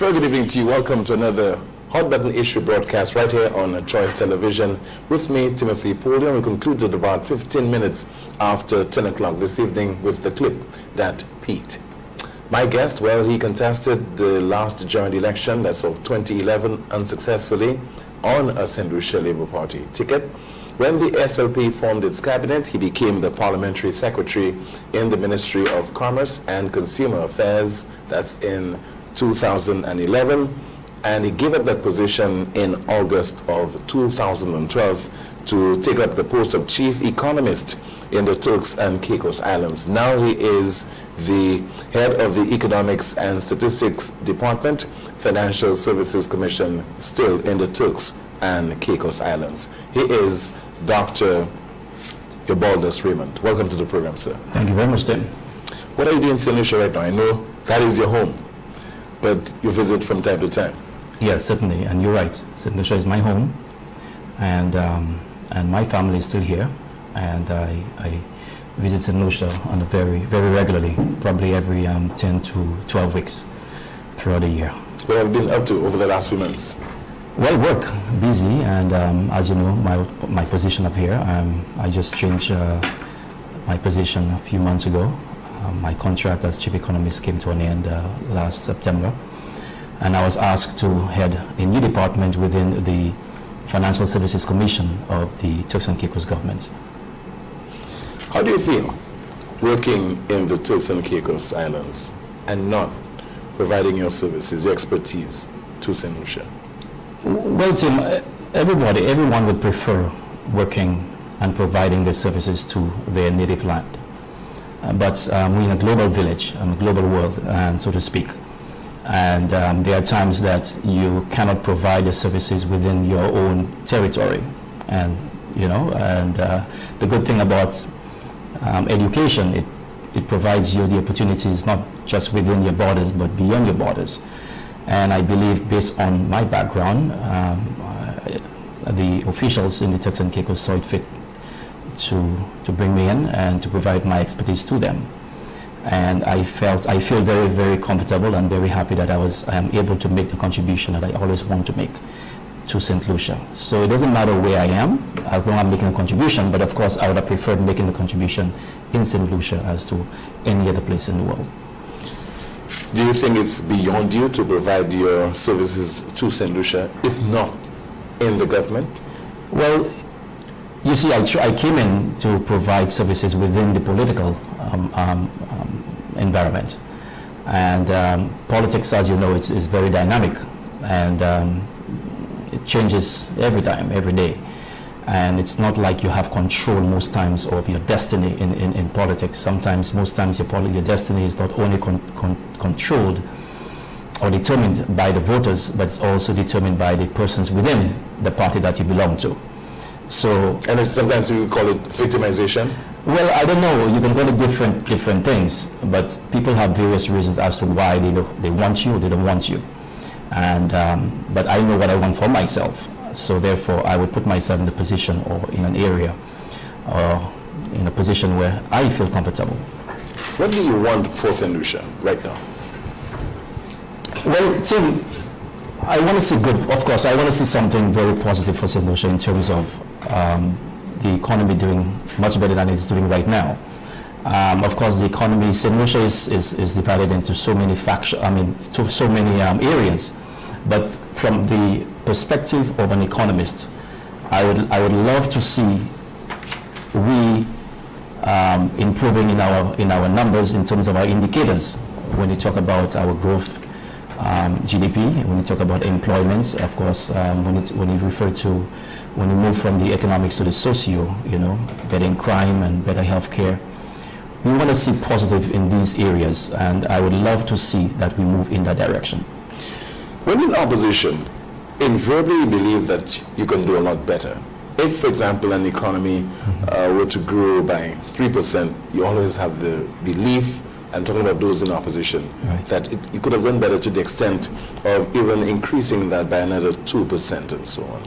Very good evening to you. Welcome to another Hot Button Issue broadcast right here on Choice Television. With me, Timothy Paulion. We concluded about 15 minutes after 10 o'clock this evening with the clip that peaked. My guest, well, he contested the last general election, that's of 2011, unsuccessfully on a St. Lucia Labour Party ticket. When the SLP formed its cabinet, he became the parliamentary secretary in the Ministry of Commerce and Consumer Affairs. That's in 2011, and he gave up that position in August of 2012 to take up the post of chief economist in the Turks and Caicos Islands. Now he is the head of the Economics and Statistics Department, Financial Services Commission, still in the Turks and Caicos Islands. He is Dr. Eubaldus Raymond. Welcome to the program, sir. Thank you very much, Tim. What are you doing in St. Lucia right now? I know that is your home, but you visit from time to time. Yes, certainly, and you're right. St. Lucia is my home, and my family is still here, and I visit St. Lucia on a very regularly, probably every 10 to 12 weeks throughout the year. What have you been up to over the last few months? Well, work, busy, and as you know, my position up here, I just changed my position a few months ago. My contract as chief economist came to an end last September, and I was asked to head a new department within the Financial Services Commission of the Turks and Caicos government. How do you feel working in the Turks and Caicos Islands and not providing your services, your expertise to St. Lucia? Well, Tim, everyone would prefer working and providing their services to their native land. But we're in a global village, a global world, so to speak. And there are times that you cannot provide your services within your own territory. And, you know, the good thing about education, it provides you the opportunities not just within your borders, but beyond your borders. And I believe, based on my background, the officials in the Turks and Caicos saw it fit to bring me in and to provide my expertise to them. And I feel very comfortable and very happy that I am able to make the contribution that I always want to make to St. Lucia. So it doesn't matter where I am, as long as I'm making a contribution, but of course I would have preferred making the contribution in St. Lucia as to any other place in the world. Do you think it's beyond you to provide your services to St. Lucia, if not in the government? Well, you see, I came in to provide services within the political environment. And politics, as you know, is very dynamic, and it changes every time, every day. And it's not like you have control most times of your destiny in politics. Sometimes, most times, your destiny is not only controlled or determined by the voters, but it's also determined by the persons within the party that you belong to. So, and sometimes we call it victimization. Well, I don't know. You can call it different things, but people have various reasons as to why they want you or they don't want you. And but I know what I want for myself. So therefore, I would put myself in a position or in an area or in a position where I feel comfortable. What do you want for St. Lucia right now? Well, Tim, I want to see good. Of course, I want to see something very positive for St. Lucia in terms of the economy doing much better than it's doing right now. Of course, the economy, St. Lucia is divided into so many areas. But from the perspective of an economist, I would love to see we improving in our numbers in terms of our indicators. When you talk about our growth, GDP, when you talk about employment, of course, when you move from the economics to the socio, getting crime and better healthcare, we want to see positive in these areas, and I would love to see that we move in that direction. When in opposition, invariably you believe that you can do a lot better. If, for example, an economy were to grow by 3%, you always have the belief, and talking about those in opposition, right, that it could have done better to the extent of even increasing that by another 2% and so on.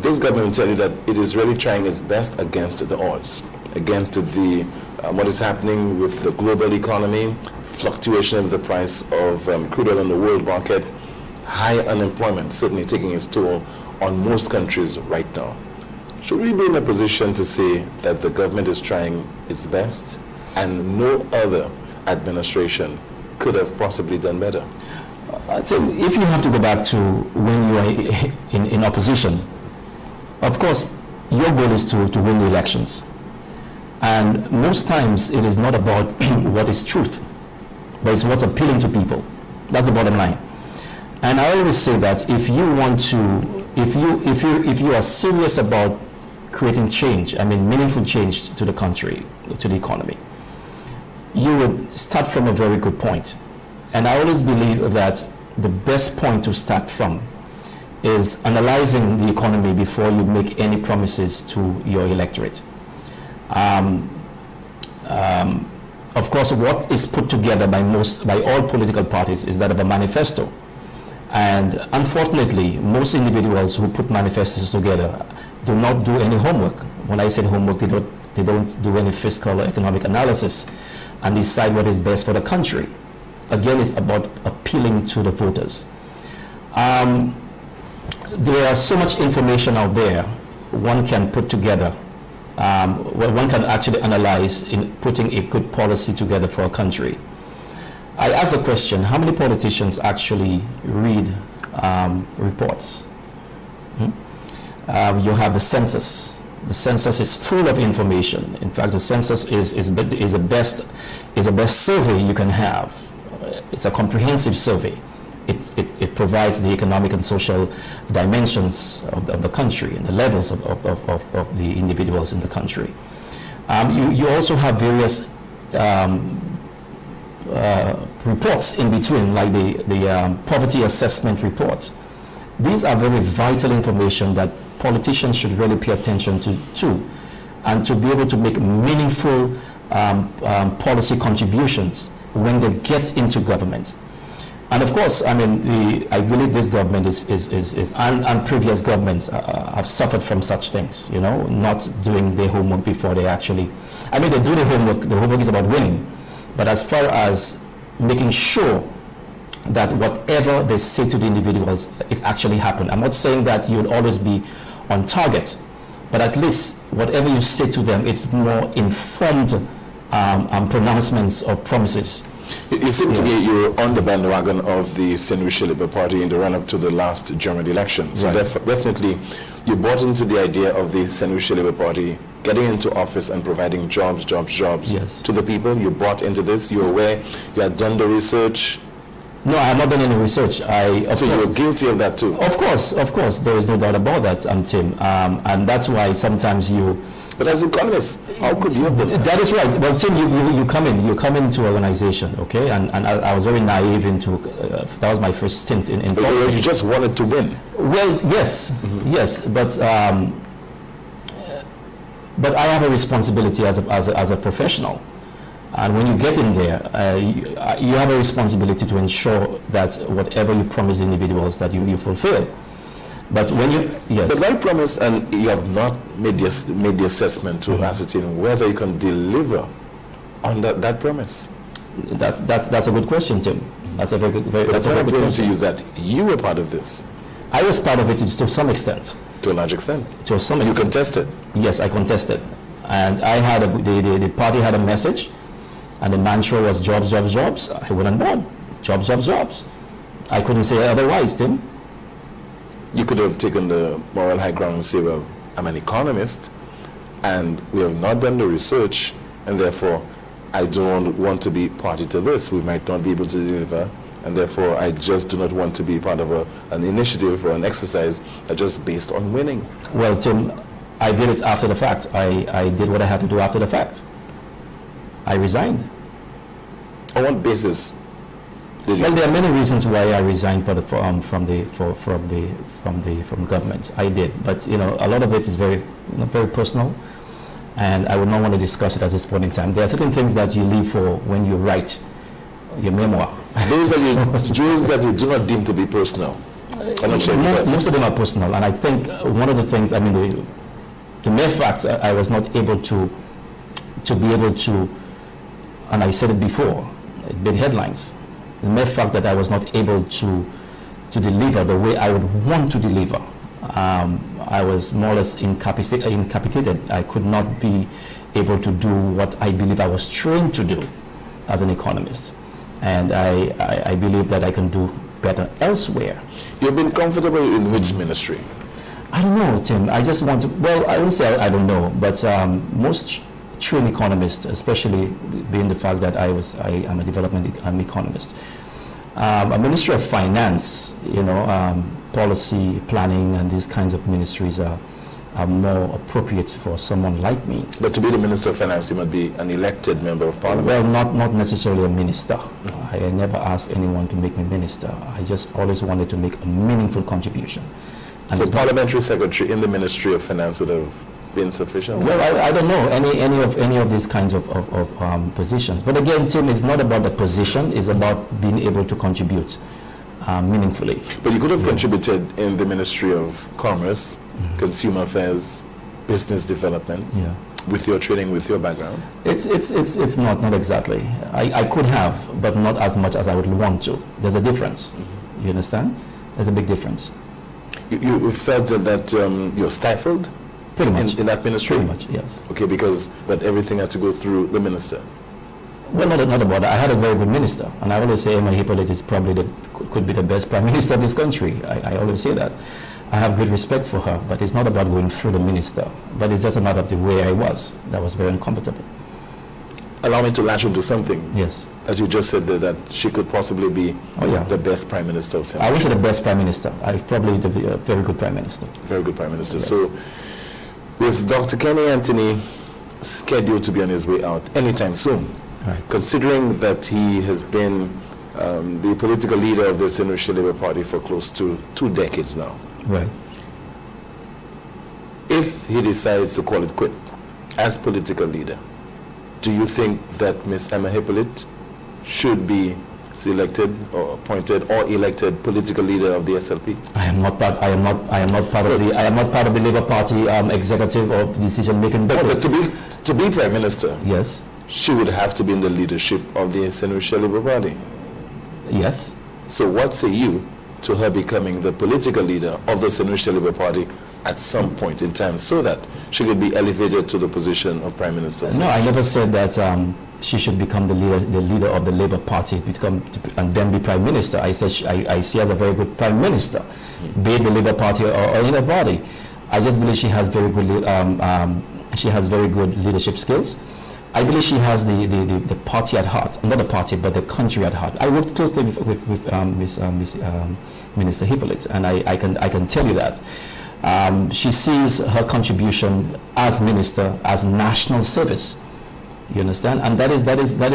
This government will tell you that it is really trying its best against the odds, against what is happening with the global economy, fluctuation of the price of crude oil on the world market, high unemployment certainly taking its toll on most countries right now. Should we be in a position to say that the government is trying its best and no other administration could have possibly done better? So if you have to go back to when you are in opposition, of course, your goal is to win the elections. And most times it is not about what is truth, but it's what's appealing to people. That's the bottom line. And I always say that if you want to, if you are serious about creating change, I mean meaningful change to the country, to the economy, you would start from a very good point. And I always believe that the best point to start from is analyzing the economy before you make any promises to your electorate. Of course, what is put together by all political parties is that of a manifesto. And unfortunately, most individuals who put manifestos together do not do any homework. When I say homework, they don't do any fiscal or economic analysis and decide what is best for the country. Again, it's about appealing to the voters. There are so much information out there one can put together. One can actually analyze in putting a good policy together for a country. I ask a question, how many politicians actually read reports? You have the census. The census is full of information. In fact, the census is the best survey you can have. It's a comprehensive survey. It provides the economic and social dimensions of the country and the levels of the individuals in the country. You also have various reports in between, like the poverty assessment reports. These are very vital information that politicians should really pay attention to and to be able to make meaningful policy contributions when they get into government. And of course, I mean, I believe this government and previous governments have suffered from such things, you know, not doing their homework before they actually, I mean, they do the homework is about winning. But as far as making sure that whatever they say to the individuals, it actually happened. I'm not saying that you would always be on target, but at least whatever you say to them, it's more informed pronouncements or promises. You seem to be you're on the bandwagon of the St. Labour Party in the run-up to the last German election. So definitely you bought into the idea of the St. Labour Party getting into office and providing jobs yes. to the people. You bought into this. You're aware. You had done the research. No, I have not done any research. So you're guilty of that too? Of course. There is no doubt about that, Tim. And that's why sometimes you... But as economists, how could you have done that? That is right. Well, Tim, you come into organization, okay? And I was very naive into, that was my first stint in politics. You just wanted to win. Well, yes, yes, but I have a responsibility as a professional. And when you get in there, you have a responsibility to ensure that whatever you promise individuals that you fulfill. But when you, yes. But that promise, and you have not made the assessment to ascertain whether you can deliver on that promise. That's a good question, Tim. That's a very good question. To use that you were part of this. I was part of it to some extent. To a large extent. To some extent. You contested. Yes, I contested, and I had the party had a message, and the mantra was jobs, jobs, jobs. I went on board. Jobs, jobs, jobs. I couldn't say otherwise, Tim. You could have taken the moral high ground and say, well, I'm an economist, and we have not done the research, and therefore I don't want to be party to this. We might not be able to deliver, and therefore I just do not want to be part of an initiative or an exercise that's just based on winning. Well, Tim, I did it after the fact. I did what I had to do after the fact. I resigned. On what basis? Well, there are many reasons why I resigned from government. I did, but you know, a lot of it is very personal, and I would not want to discuss it at this point in time. There are certain things that you leave for when you write your memoir. Those that you do not deem to be personal. Most of them are personal, and I think one of the things, I mean, the mere fact I was not able to be able to, and I said it before, It made headlines. The mere fact that I was not able to deliver the way I would want to deliver. I was more or less incapacitated. I could not be able to do what I believe I was trained to do as an economist. And I believe that I can do better elsewhere. You've been comfortable in which ministry? I don't know, Tim. I just want to, well, I won't say I don't know, but most trained economists, especially being the fact that I am a development economist, a Ministry of Finance, policy, planning, and these kinds of ministries are more appropriate for someone like me. But to be the Minister of Finance, you must be an elected member of Parliament. Well, not necessarily a minister. I never asked anyone to make me minister. I just always wanted to make a meaningful contribution. And so parliamentary secretary in the Ministry of Finance would have been sufficient? Well, I don't know any of these kinds of positions. But again, Tim, it's not about the position. It's about being able to contribute meaningfully. But you could have contributed in the Ministry of Commerce, Consumer Affairs, Business Development, with your training, with your background. It's not exactly. I could have, but not as much as I would want to. There's a difference. You understand? There's a big difference. You felt that you're stifled? Pretty much. In that ministry? Pretty much, yes. Okay, but everything had to go through the minister. Well, not about that. I had a very good minister, and I always say Emma Hippolyte is probably could be the best prime minister of this country. I always say that. I have great respect for her, but it's not about going through the minister, but it's just a matter of the way I was. That was very uncomfortable. Allow me to latch onto something. Yes. As you just said that she could possibly be the best prime minister of St. I wish her the best prime minister. I probably be a very good prime minister. Very good prime minister. Yes. So, with Dr. Kenny Anthony scheduled to be on his way out anytime soon, right, considering that he has been the political leader of the St. Lucia Labour Party for close to 2 decades now, right, if he decides to call it quit as political leader, do you think that Ms. Emma Hippolyte should be selected or appointed or elected political leader of the SLP? I am not part of the Labour Party executive or decision-making body. But to be prime minister, yes, she would have to be in the leadership of the St. Lucia Labour Party. yes. So what say you to her becoming the political leader of the St. Lucia Labour Party at some point in time, so that she could be elevated to the position of prime minister? No, I never said that she should become the leader of the Labour Party and then be prime minister. I said I see her as a very good prime minister, be it the Labour Party or any body. I just believe she has very good leadership skills. I believe she has the party at heart, not the party, but the country at heart. I worked closely with Minister Hippolyte, and I can tell you that she sees her contribution as minister as national service. You understand? And that is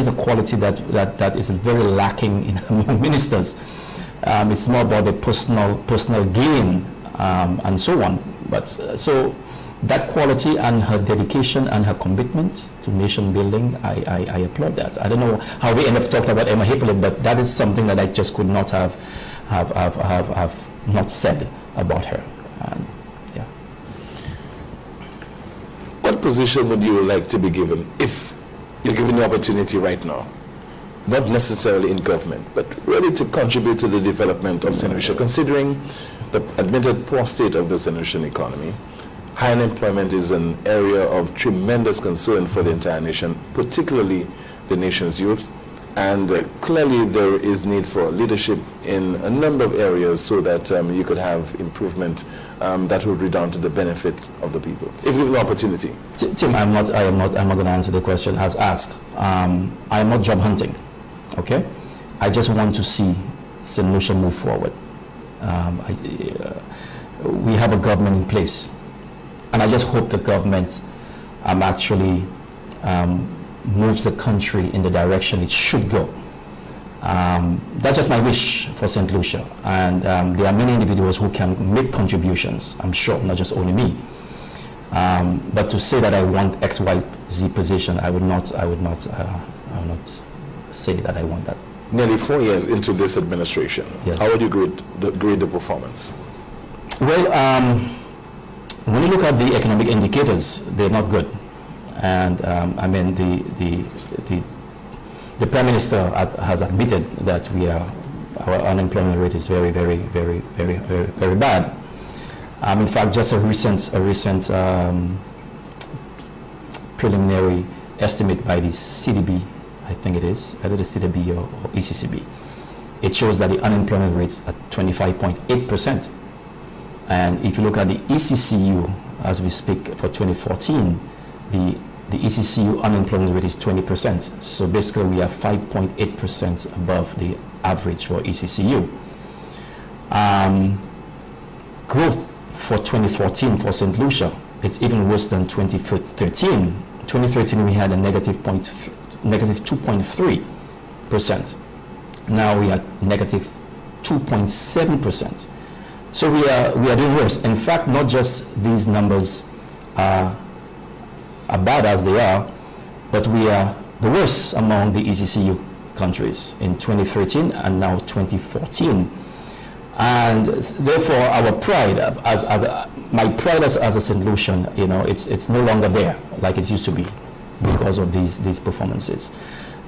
a quality that is very lacking among ministers. It's more about the personal gain and so on. But so that quality and her dedication and her commitment to nation building, I applaud that. I don't know how we end up talking about Emma Hippolyte, but that is something that I just could not have not said about her. Yeah. What position would you like to be given if you're given the opportunity right now? Not necessarily in government, but really to contribute to the development of St. Lucia, considering the admitted poor state of the St. Lucian economy. High unemployment is an area of tremendous concern for the entire nation, particularly the nation's youth. And clearly there is need for leadership in a number of areas so that you could have improvement that would redound to the benefit of the people, if given the opportunity. Tim, I'm not going to answer the question as asked. I am not job hunting, okay? I just want to see St. Lucia move forward. We have a government in place, and I just hope the government actually moves the country in the direction it should go. That's just my wish for St. Lucia, and there are many individuals who can make contributions, I'm sure, not just only me. But to say that I want X, Y, Z position, I would not say that I want that. Nearly 4 years into this administration, yes. How would you grade the performance? Well, when you look at the economic indicators, they're not good. And I mean, the The Prime Minister has admitted that our unemployment rate is very, very, very, very, very, very bad. In fact, just a recent preliminary estimate by the CDB, I think it is, either the CDB or ECCB, it shows that the unemployment rate is at 25.8%. And if you look at the ECCU, as we speak for 2014, the ECCU unemployment rate is 20%. So basically we are 5.8% above the average for ECCU. Growth for 2014 for St. Lucia, it's even worse than 2013. 2013 we had a negative 2.3%. Now we are negative 2.7%. So we are doing worse. In fact, not just these numbers are bad as they are, but we are the worst among the ECCU countries in 2013 and now 2014. And therefore, our pride, my pride as a St. Lucian, it's no longer there like it used to be because of these performances.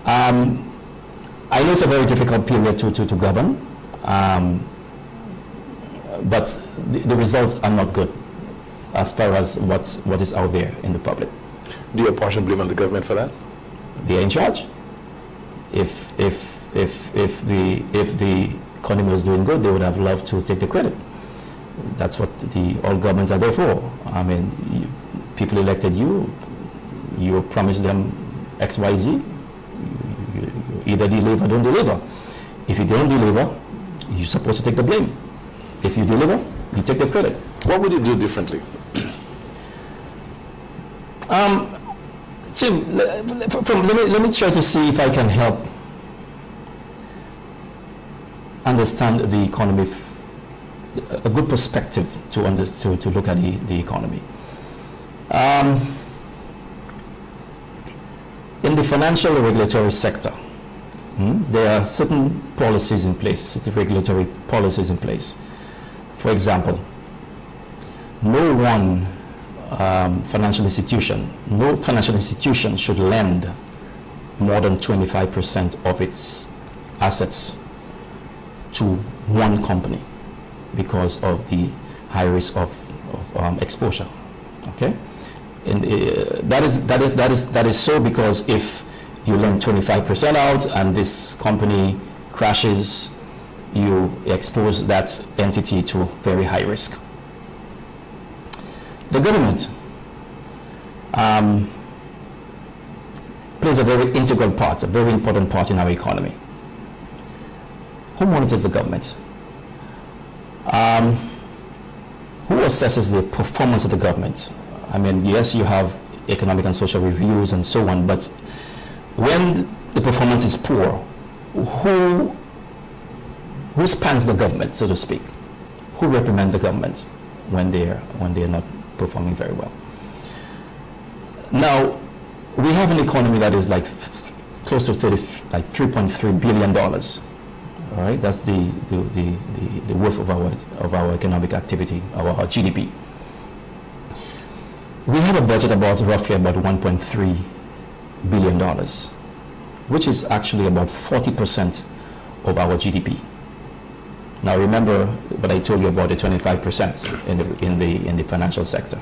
I know it's a very difficult period to govern, but the results are not good as far as what is out there in the public. Do you apportion blame on the government for that? They are in charge. If the economy was doing good, they would have loved to take the credit. That's what all governments are there for. I mean, people elected you promise them X, Y, Z. You either deliver or don't deliver. If you don't deliver, you're supposed to take the blame. If you deliver, you take the credit. What would you do differently? Tim, let me try to see if I can help understand the economy, a good perspective to look at the economy. In the financial regulatory sector, there are certain policies in place, certain regulatory policies in place. For example, no financial institution should lend more than 25% of its assets to one company because of the high risk of exposure. Okay, and that is so because if you lend 25% out and this company crashes, you expose that entity to very high risk. The government plays a very integral part, a very important part in our economy. Who monitors the government? Who assesses the performance of the government? I mean, yes, you have economic and social reviews and so on, but when the performance is poor, who spans the government, so to speak? Who reprimand the government when they are not performing very well? Now, we have an economy that is like close to $3.3 billion. All right, that's the worth of our economic activity, our GDP. We have a budget roughly about $1.3 billion, which is actually about 40% of our GDP. Now remember what I told you about the 25% in the financial sector.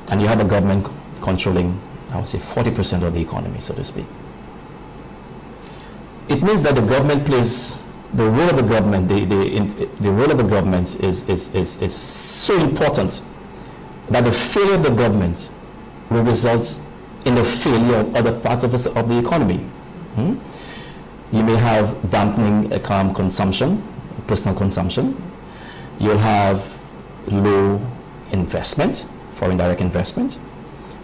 And you have a government controlling, I would say, 40% of the economy, so to speak. It means that the government plays, the role of the government, the role of the government is so important that the failure of the government will result in the failure of other parts of the economy. You may have dampening consumption, personal consumption. You'll have low investment, foreign direct investment.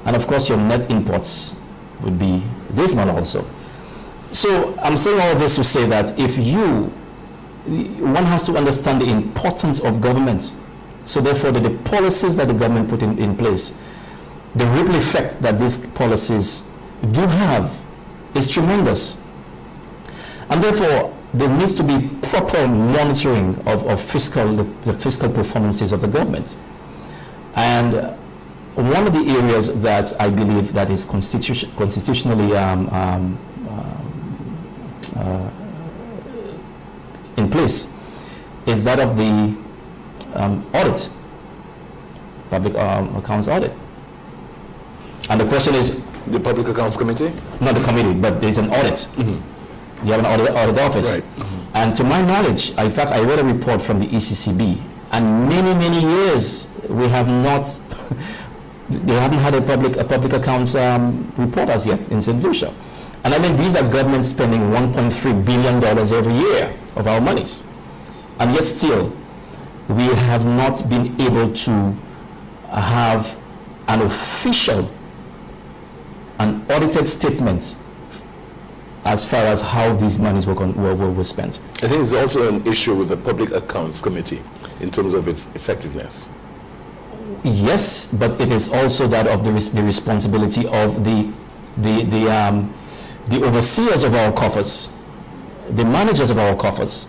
And of course, your net imports would be dismal also. So I'm saying all of this to say that one has to understand the importance of government. So therefore, the policies that the government put in place, the ripple effect that these policies do have is tremendous. And therefore, there needs to be proper monitoring of the fiscal performances of the government. And one of the areas that I believe that is constitutionally in place is that of the audit, public accounts audit. And the question is, The Public Accounts Committee? not the committee, but there's an audit. You have an audit office. Right. And to my knowledge, in fact, I read a report from the ECCB, and many years we have not, they haven't had a public accounts report as yet in St. Lucia. And I mean, these are governments spending $1.3 billion every year of our monies. And yet still, we have not been able to have an official, an audited statement as far as how these monies were spent. I think it's also an issue with the Public Accounts Committee in terms of its effectiveness. Yes, but it is also that of the responsibility of the overseers of our coffers, the managers of our coffers.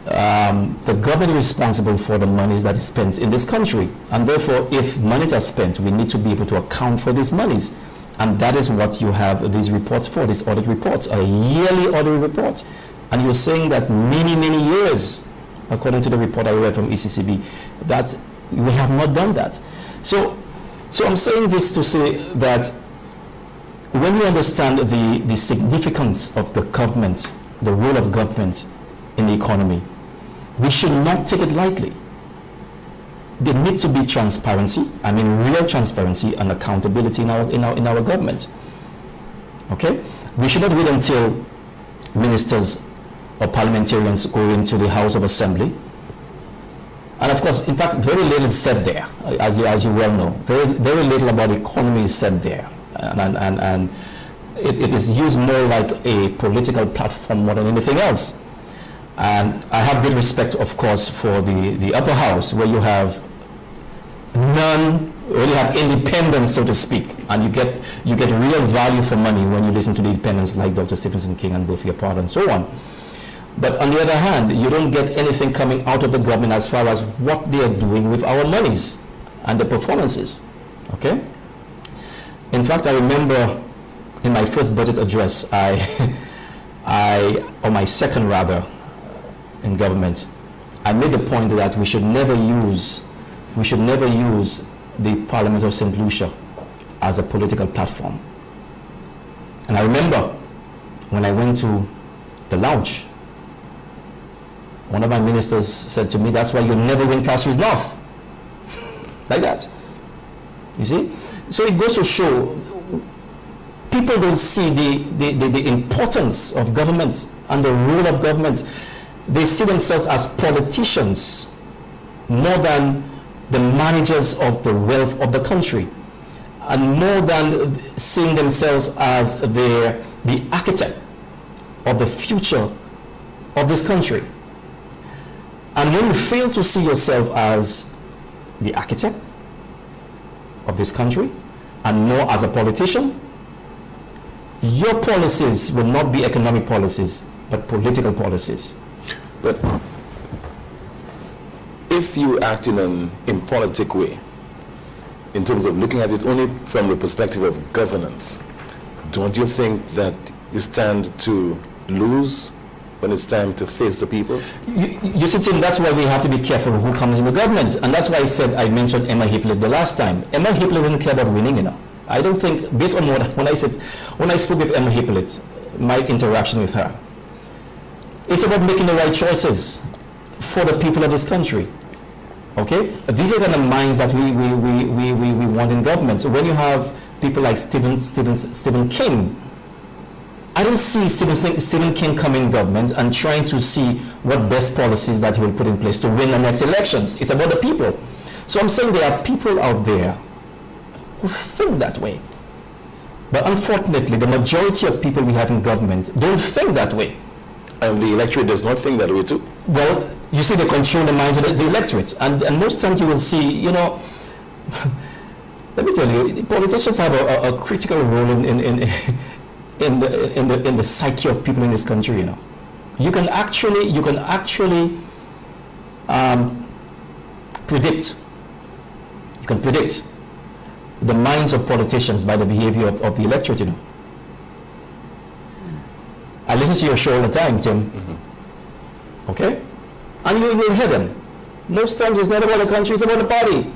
The government is responsible for the monies that is spent in this country, and therefore, if monies are spent, we need to be able to account for these monies, and that is what you have these reports for, these audit reports, a yearly audit report. And you're saying that many years, according to the report I read from ECCB, that we have not done that. So I'm saying this to say that when we understand the significance of the government, the role of government in the economy, we should not take it lightly. There needs to be transparency, I mean real transparency and accountability in our government. Okay? We should not wait until ministers or parliamentarians go into the House of Assembly. And of course, in fact, very little is said there, as you well know. Very little about the economy is said there. And it is used more like a political platform more than anything else. And I have great respect, of course, for the upper house, where you have you have independence, so to speak, and you get real value for money when you listen to the independents like Dr. Stephenson King and Buffy Apart and so on. But on the other hand, you don't get anything coming out of the government as far as what they are doing with our monies and the performances. Okay? In fact, I remember in my first budget address, or my second rather, in government, I made the point that we should never use the Parliament of St. Lucia as a political platform. And I remember when I went to the lounge, one of my ministers said to me, "That's why you never win Castries North." Like that. You see? So it goes to show people don't see the importance of government and the role of government. They see themselves as politicians more than the managers of the wealth of the country, and more than seeing themselves as the architect of the future of this country. And when you fail to see yourself as the architect of this country and more as a politician, your policies will not be economic policies, but political policies. But if you act in an impolitic way, in terms of looking at it only from the perspective of governance, don't you think that you stand to lose when it's time to face the people? You see, Tim, that's why we have to be careful who comes in the government. And that's why I mentioned Emma Hippolyte the last time. Emma Hippolyte didn't care about winning, you know. I don't think, based on when I spoke with Emma Hippolyte, my interaction with her, it's about making the right choices for the people of this country. Okay? These are the kind of minds that we want in government. So when you have people like Stephen King, I don't see Stephen King coming in government and trying to see what best policies that he will put in place to win the next elections. It's about the people. So I'm saying there are people out there who think that way. But unfortunately, the majority of people we have in government don't think that way. And the electorate does not think that way too. Well, you see, they control the minds of the electorate. And most times you will see, you know, let me tell you, politicians have a critical role in the psyche of people in this country, you know. You can actually predict the minds of politicians by the behavior of the electorate, you know. I listen to your show all the time, Tim. Okay? And you'll hear them. Most times it's not about the country, it's about the party.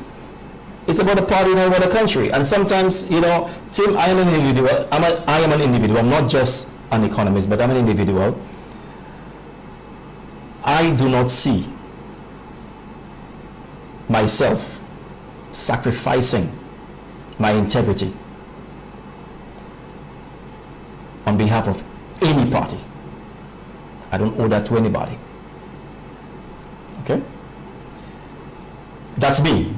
It's about the party, not about the country. And sometimes, you know, Tim, I am an individual. I am an individual. I'm not just an economist, but I'm an individual. I do not see myself sacrificing my integrity on behalf of any party. I don't owe that to anybody. Okay? That's me.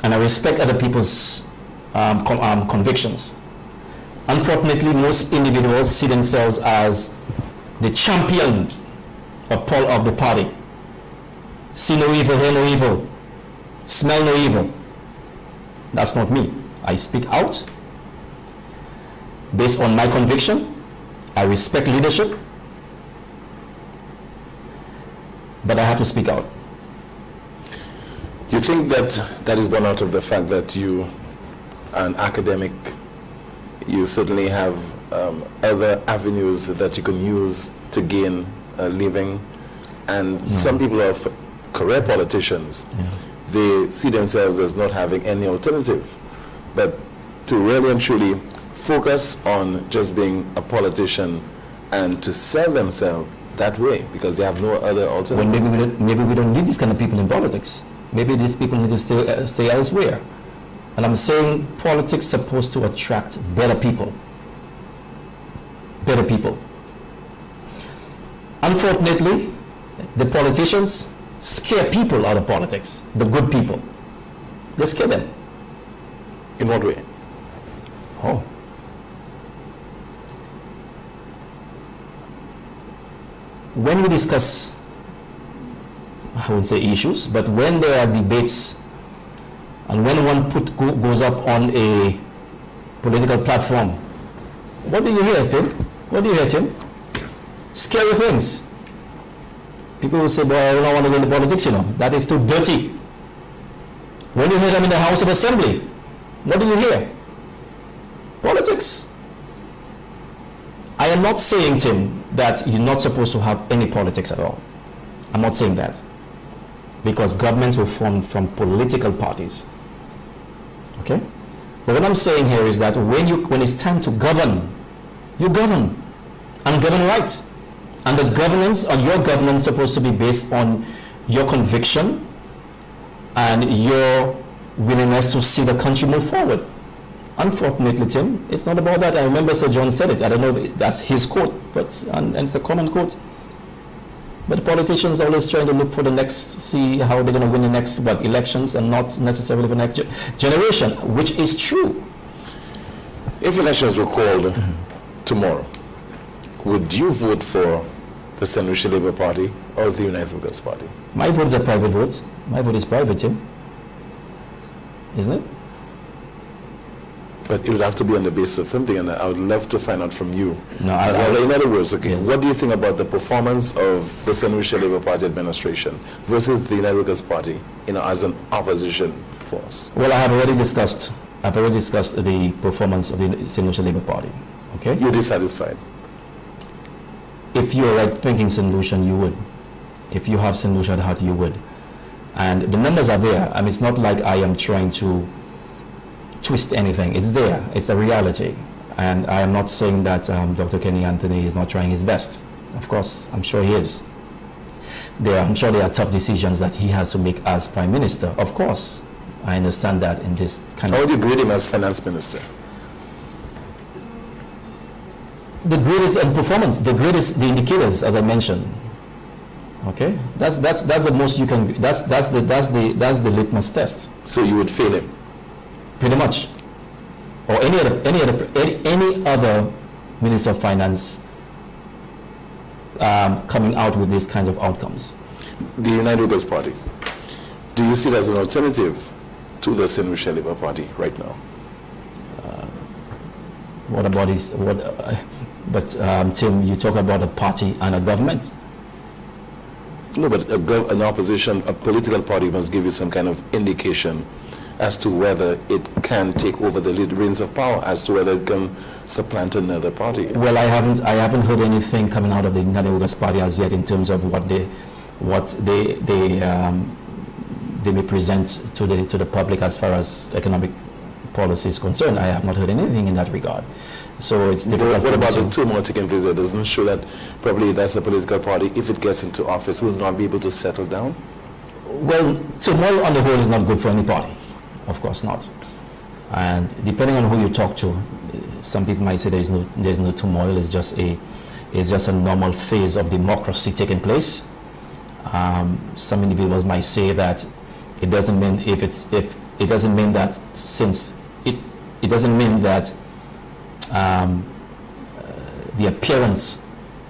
And I respect other people's convictions. Unfortunately, most individuals see themselves as the champion of the party. See no evil, hear no evil, smell no evil. That's not me. I speak out based on my conviction. I respect leadership, but I have to speak out. You think that is born out of the fact that you are an academic, you certainly have other avenues that you can use to gain a living, and some people are career politicians. They see themselves as not having any alternative, but to really and truly focus on just being a politician and to sell themselves that way because they have no other alternative. Well, maybe we don't need these kind of people in politics. Maybe these people need to stay elsewhere. And I'm saying politics is supposed to attract better people. Better people. Unfortunately, the politicians scare people out of politics, the good people. They scare them. In what way? Oh. When we discuss, I wouldn't say issues, but when there are debates and when one goes up on a political platform, what do you hear, Tim? What do you hear, Tim? Scary things. People will say, boy, I don't want to go into politics, you know. That is too dirty. When you hear them in the House of Assembly, what do you hear? Politics. I am not saying, Tim, that you're not supposed to have any politics at all. I'm not saying that. Because governments were formed from political parties. Okay? But what I'm saying here is that when it's time to govern, you govern. And govern right. And the governance, or your governance, is supposed to be based on your conviction and your willingness to see the country move forward. Unfortunately, Tim, it's not about that. I remember Sir John said it. I don't know if that's his quote, but and it's a common quote. But the politicians are always trying to look for the next, see how they're going to win the next elections, and not necessarily the next generation, which is true. If elections were called tomorrow, would you vote for the St. Lucia Labour Party or the United Workers Party? My vote is a private vote. My vote is private, Tim. Isn't it? But it would have to be on the basis of something, and I would love to find out from you. No, in other words, okay, yes. What do you think about the performance of the St. Lucia Labour Party administration versus the United Workers Party, as an opposition force? Well, I've already discussed the performance of the St. Lucia Labour Party. Okay? You're dissatisfied? If you're right-thinking St. Lucian, you would. If you have St. Lucia at heart, you would. And the numbers are there. I mean, it's not like I am trying to twist anything. It's there. It's a reality. And I am not saying that Dr. Kenny Anthony is not trying his best. Of course, I'm sure he is. I'm sure there are tough decisions that he has to make as Prime Minister. Of course, I understand that in this kind of... How would you grade him as Finance Minister? The greatest performance, the greatest, the indicators, as I mentioned. Okay, that's the most you can. That's the litmus test. So you would fail him, pretty much, or any other Minister of Finance coming out with these kinds of outcomes. The United Workers Party, do you see it as an alternative to the St. Lucia Labour Party right now? What about this? But Tim, you talk about a party and a government. No, but an opposition, a political party must give you some kind of indication as to whether it can take over the reins of power, as to whether it can supplant another party? Well, I haven't heard anything coming out of the United Workers' Party as yet in terms of what they may present to the public as far as economic policy is concerned. I have not heard anything in that regard. So it's difficult. What about the turmoil taking place there? Doesn't show that probably that's a political party, if it gets into office, will not be able to settle down? Well, turmoil on the whole is not good for any party. Of course not. And depending on who you talk to, some people might say there's no turmoil. It's just a normal phase of democracy taking place. Some individuals might say that it doesn't mean it doesn't mean that it doesn't mean that the appearance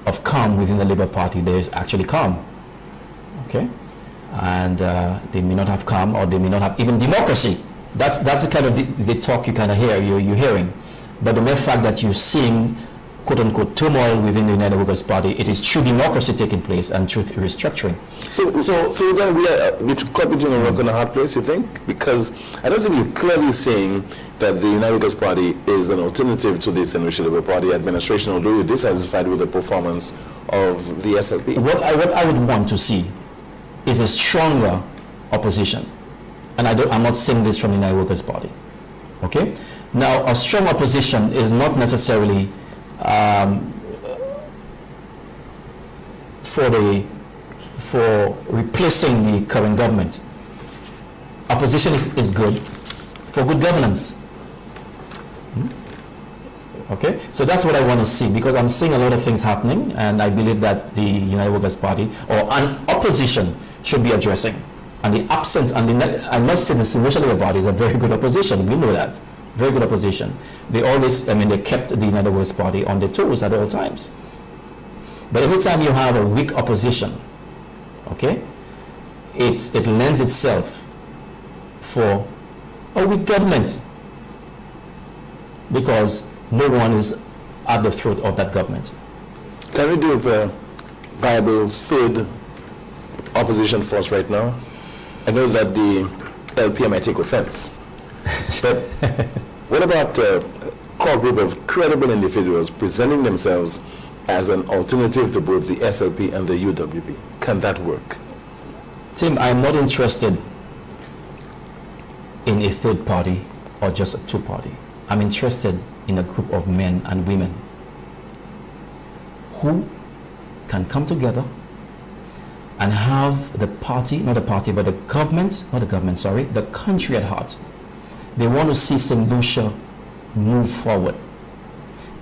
of calm within the Labour Party, there is actually calm. Okay, and they may not have calm, or they may not have even democracy. That's the kind of the talk you kind of hear. You're hearing, but the mere fact that you're seeing quote unquote turmoil within the United Workers' Party, it is true democracy taking place and true restructuring. So then we are caught between a rock and a hard place, you think? Because I don't think you're clearly saying that the United Workers' Party is an alternative to this Initial Labour Party administration, although you're dissatisfied with the performance of the SLP. What I would want to see is a stronger opposition. And I'm not saying this from the United Workers' Party. Okay? Now, a strong opposition is not necessarily for replacing the current government. Opposition is good for good governance. Okay, so that's what I want to see, because I'm seeing a lot of things happening, and I believe that the United Workers' Party or an opposition should be addressing. And the absence, and I must say the Initial Labour Party is a very good opposition. We know that. Very good opposition. They always, they kept the United Workers' Party on their toes at all times. But every time you have a weak opposition, okay, it lends itself for a weak government, because no one is at the throat of that government. Can we do a viable third opposition force right now? I know that the LP might take offense, but what about a core group of credible individuals presenting themselves as an alternative to both the SLP and the UWP? Can that work? Tim, I'm not interested in a third party or just a two-party. I'm interested in a group of men and women who can come together and have the party, not the party, but the government, not the government, sorry, the country at heart. They want to see St. Lucia move forward.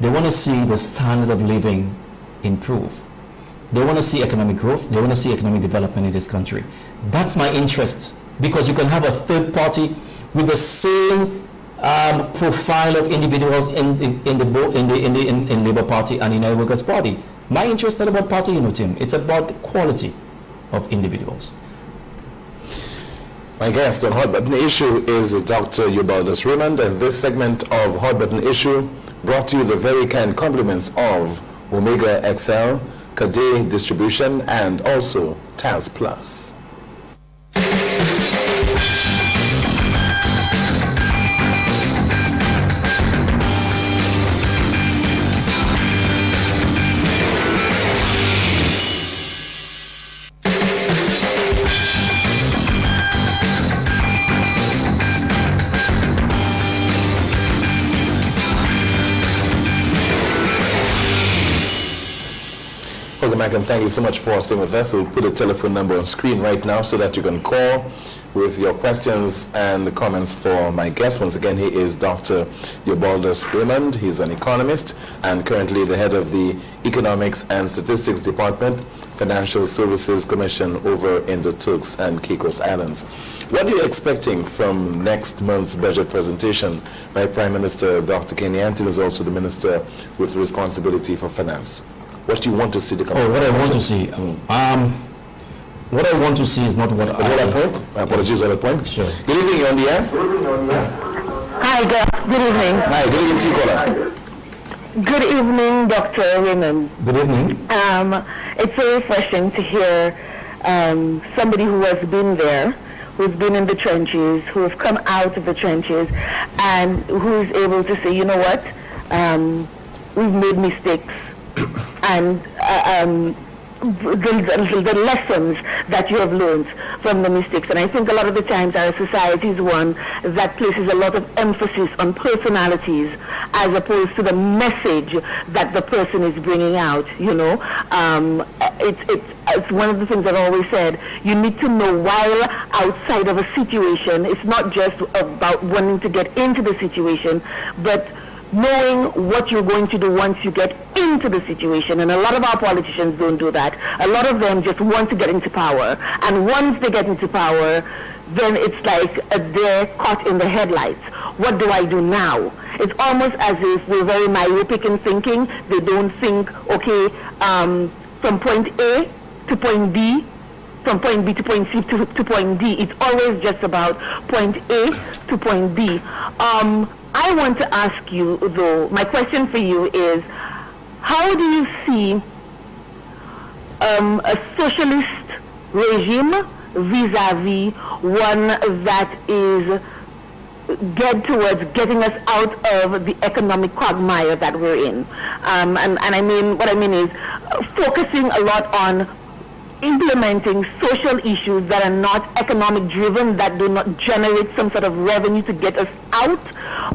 They want to see the standard of living improve. They want to see economic growth. They want to see economic development in this country. That's my interest, because you can have a third party with the same profile of individuals in Labour Party and United Workers' Party. My interest is not about party, Tim. It's about the quality of individuals. My guest on Hot Button Issue is Dr. Eubaldus Raymond, and this segment of Hot Button Issue brought to you the very kind compliments of Omega XL, Cadet Distribution, and also Taz Plus. Welcome back, and thank you so much for staying with us. We'll put a telephone number on screen right now so that you can call with your questions and comments for my guest. Once again, he is Dr. Eubaldus Raymond. He's an economist and currently the head of the Economics and Statistics Department, Financial Services Commission over in the Turks and Caicos Islands. What are you expecting from next month's budget presentation by Prime Minister Dr. Kenny-Anthony, who is also the Minister with responsibility for finance? What do you want to see? What I want to see? What I want to see is not what point? Apologies on the point. Sure. Good evening, you're on the air. Hi, good evening. Hi, good evening to you, caller. Good evening, Dr. Raymond. Good evening. It's very refreshing to hear somebody who has been there, who's been in the trenches, who have come out of the trenches, and who is able to say, you know what, we've made mistakes, and the lessons that you have learned from the mistakes. And I think a lot of the times our society is one that places a lot of emphasis on personalities as opposed to the message that the person is bringing out, you know. It's one of the things I've always said. You need to know while outside of a situation, it's not just about wanting to get into the situation, but knowing what you're going to do once you get into the situation. And a lot of our politicians don't do that. A lot of them just want to get into power. And once they get into power, then it's like they're caught in the headlights. What do I do now? It's almost as if we're very myopic in thinking. They don't think, okay, from point A to point B, from point B to point C to point D. It's always just about point A to point B. I want to ask you, though, my question for you is, how do you see a socialist regime vis-a-vis one that is geared towards getting us out of the economic quagmire that we're in? And I mean, what I mean is focusing a lot on implementing social issues that are not economic driven, that do not generate some sort of revenue to get us out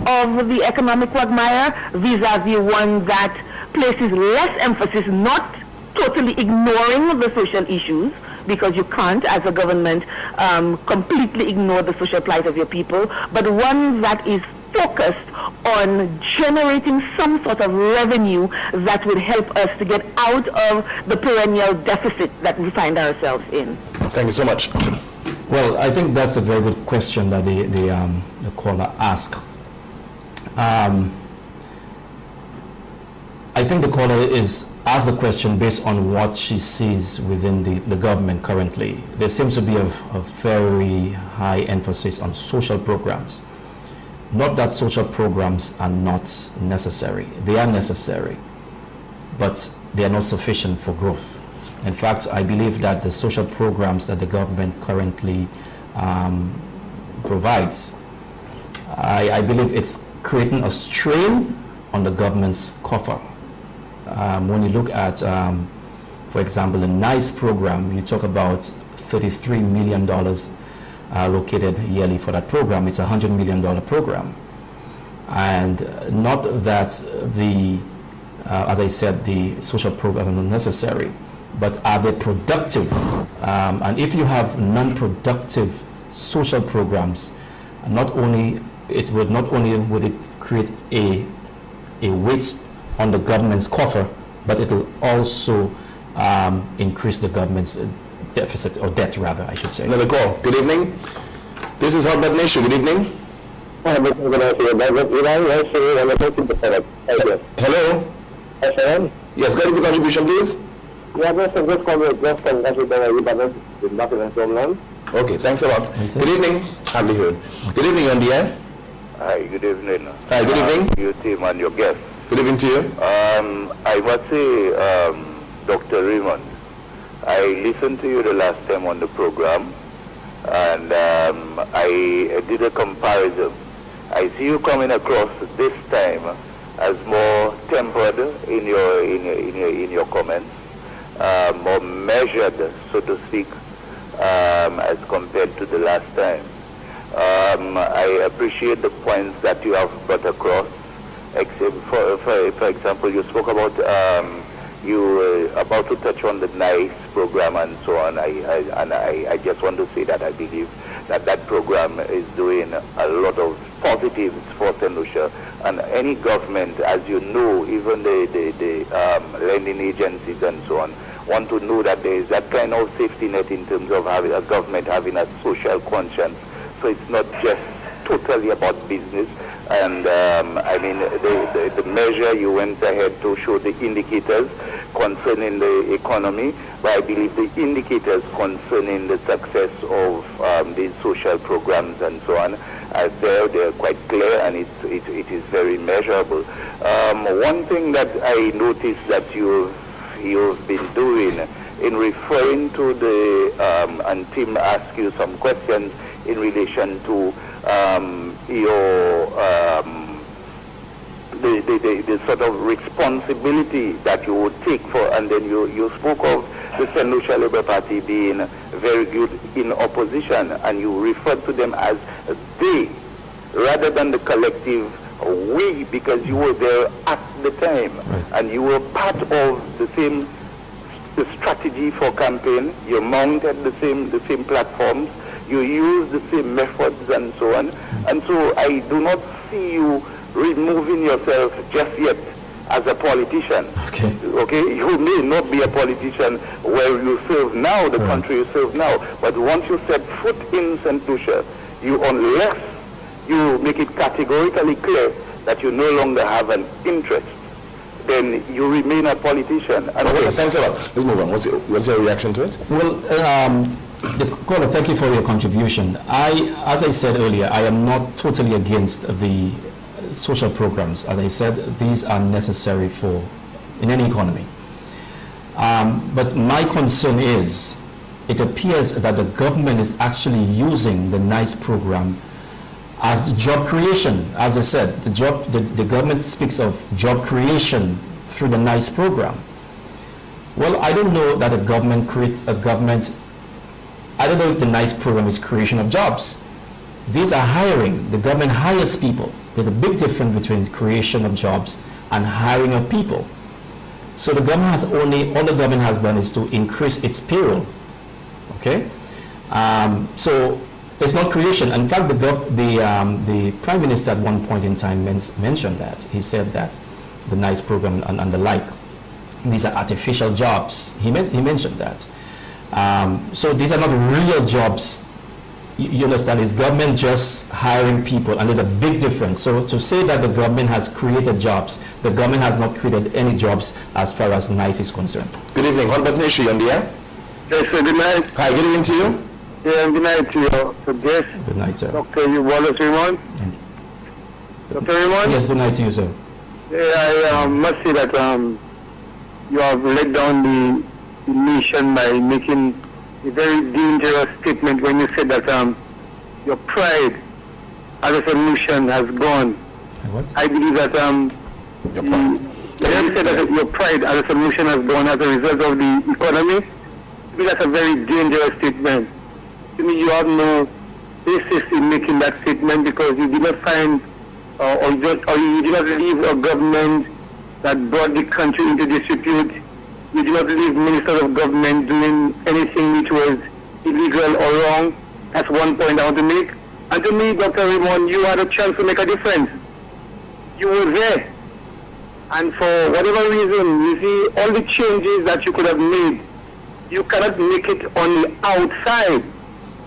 of the economic quagmire, vis-a-vis one that places less emphasis, not totally ignoring the social issues, because you can't as a government completely ignore the social plight of your people, but one that is focused on generating some sort of revenue that would help us to get out of the perennial deficit that we find ourselves in. Thank you so much. Well, I think that's a very good question that the caller asked. I think the caller is asked the question based on what she sees within the government currently. There seems to be a very high emphasis on social programs. Not that social programs are not necessary. They are necessary, but they are not sufficient for growth. In fact, I believe that the social programs that the government currently provides, I believe it's creating a strain on the government's coffer. When you look at, for example, the NICE program, you talk about $33 million allocated yearly for that program. It's a $100 million program. And not that as I said, the social programs are not necessary, but are they productive? And if you have non-productive social programs, not only would it create a weight on the government's coffer, but it will also increase the government's deficit, or debt rather, I should say. Another call. Good evening. This is Hot Button Issue. Good evening. Hello. Yes, go ahead with your contribution, please. Okay, thanks a lot. Good evening. Hardly heard. Good evening, on the air. Hi, good evening. Hi, good evening. Your team and your guests. Good evening to you. I must say, Dr. Raymond, I listened to you the last time on the program, and I did a comparison. I see you coming across this time as more tempered in your comments, more measured, so to speak, as compared to the last time. I appreciate the points that you have brought across. Except for example, you spoke about you were about to touch on the NICE program and so on. I just want to say that I believe that program is doing a lot of positives for St. Lucia. And any government, as you know, even the lending agencies and so on, want to know that there is that kind of safety net in terms of having a government having a social conscience. So it's not just totally about business. And I mean, the measure you went ahead to show the indicators concerning the economy, but I believe the indicators concerning the success of these social programs and so on, they're quite clear, and it is very measurable. One thing that I noticed that you've been doing in referring to the and Tim asked you some questions in relation to your the sort of responsibility that you would take for, and then you spoke of the St. Lucia Labour Party being very good in opposition, and you referred to them as they rather than the collective we, because you were there at the time, right, and you were part of the strategy for campaign. You mounted the same platforms, you used the same methods and so on. And so I do not see you removing yourself just yet as a politician. Okay. Okay, you may not be a politician where you serve now, the country you serve now, but once you set foot in St. Lucia, unless you make it categorically clear that you no longer have an interest, then you remain a politician. And Okay, thanks a lot. Let's move on. What's your reaction to it? Well, caller, thank you for your contribution. As I said earlier, I am not totally against the social programs. As I said, these are necessary in any economy. But my concern is, it appears that the government is actually using the NICE program as job creation. As I said, the government speaks of job creation through the NICE program. Well, I don't know that I don't know if the NICE program is creation of jobs. These are hiring. The government hires people. There's a big difference between creation of jobs and hiring of people. So the government all the government has done is to increase its payroll. Okay? So it's not creation. In fact, the Prime Minister at one point in time mentioned that. He said that the NICE program and the like, these are artificial jobs. He mentioned that. So these are not real jobs. You understand? It's government just hiring people, and there's a big difference. So to say that the government has created jobs, the government has not created any jobs as far as NICE is concerned. Good evening. Hot button issue on the air. Yes, sir. Good night. Hi, good evening to you. Yeah, good night to you. So this, Good night, sir. Dr. Wallace Raymond. Dr. Raymond? Yes, good night to you, sir. Yeah, I must say that you have let down the nation by making a very dangerous statement when you said that your pride as a solution has gone. What? I believe that Your pride. when you said that your pride as a solution has gone as a result of the economy, I think that's a very dangerous statement. To me, you have no basis in making that statement because you did not find or you did not leave a government that brought the country into disrepute. You did not leave ministers of government doing anything which was illegal or wrong. That's one point I want to make. And to me, Dr. Raymond, you had a chance to make a difference. You were there. And for whatever reason, you see, all the changes that you could have made, you cannot make it on the outside.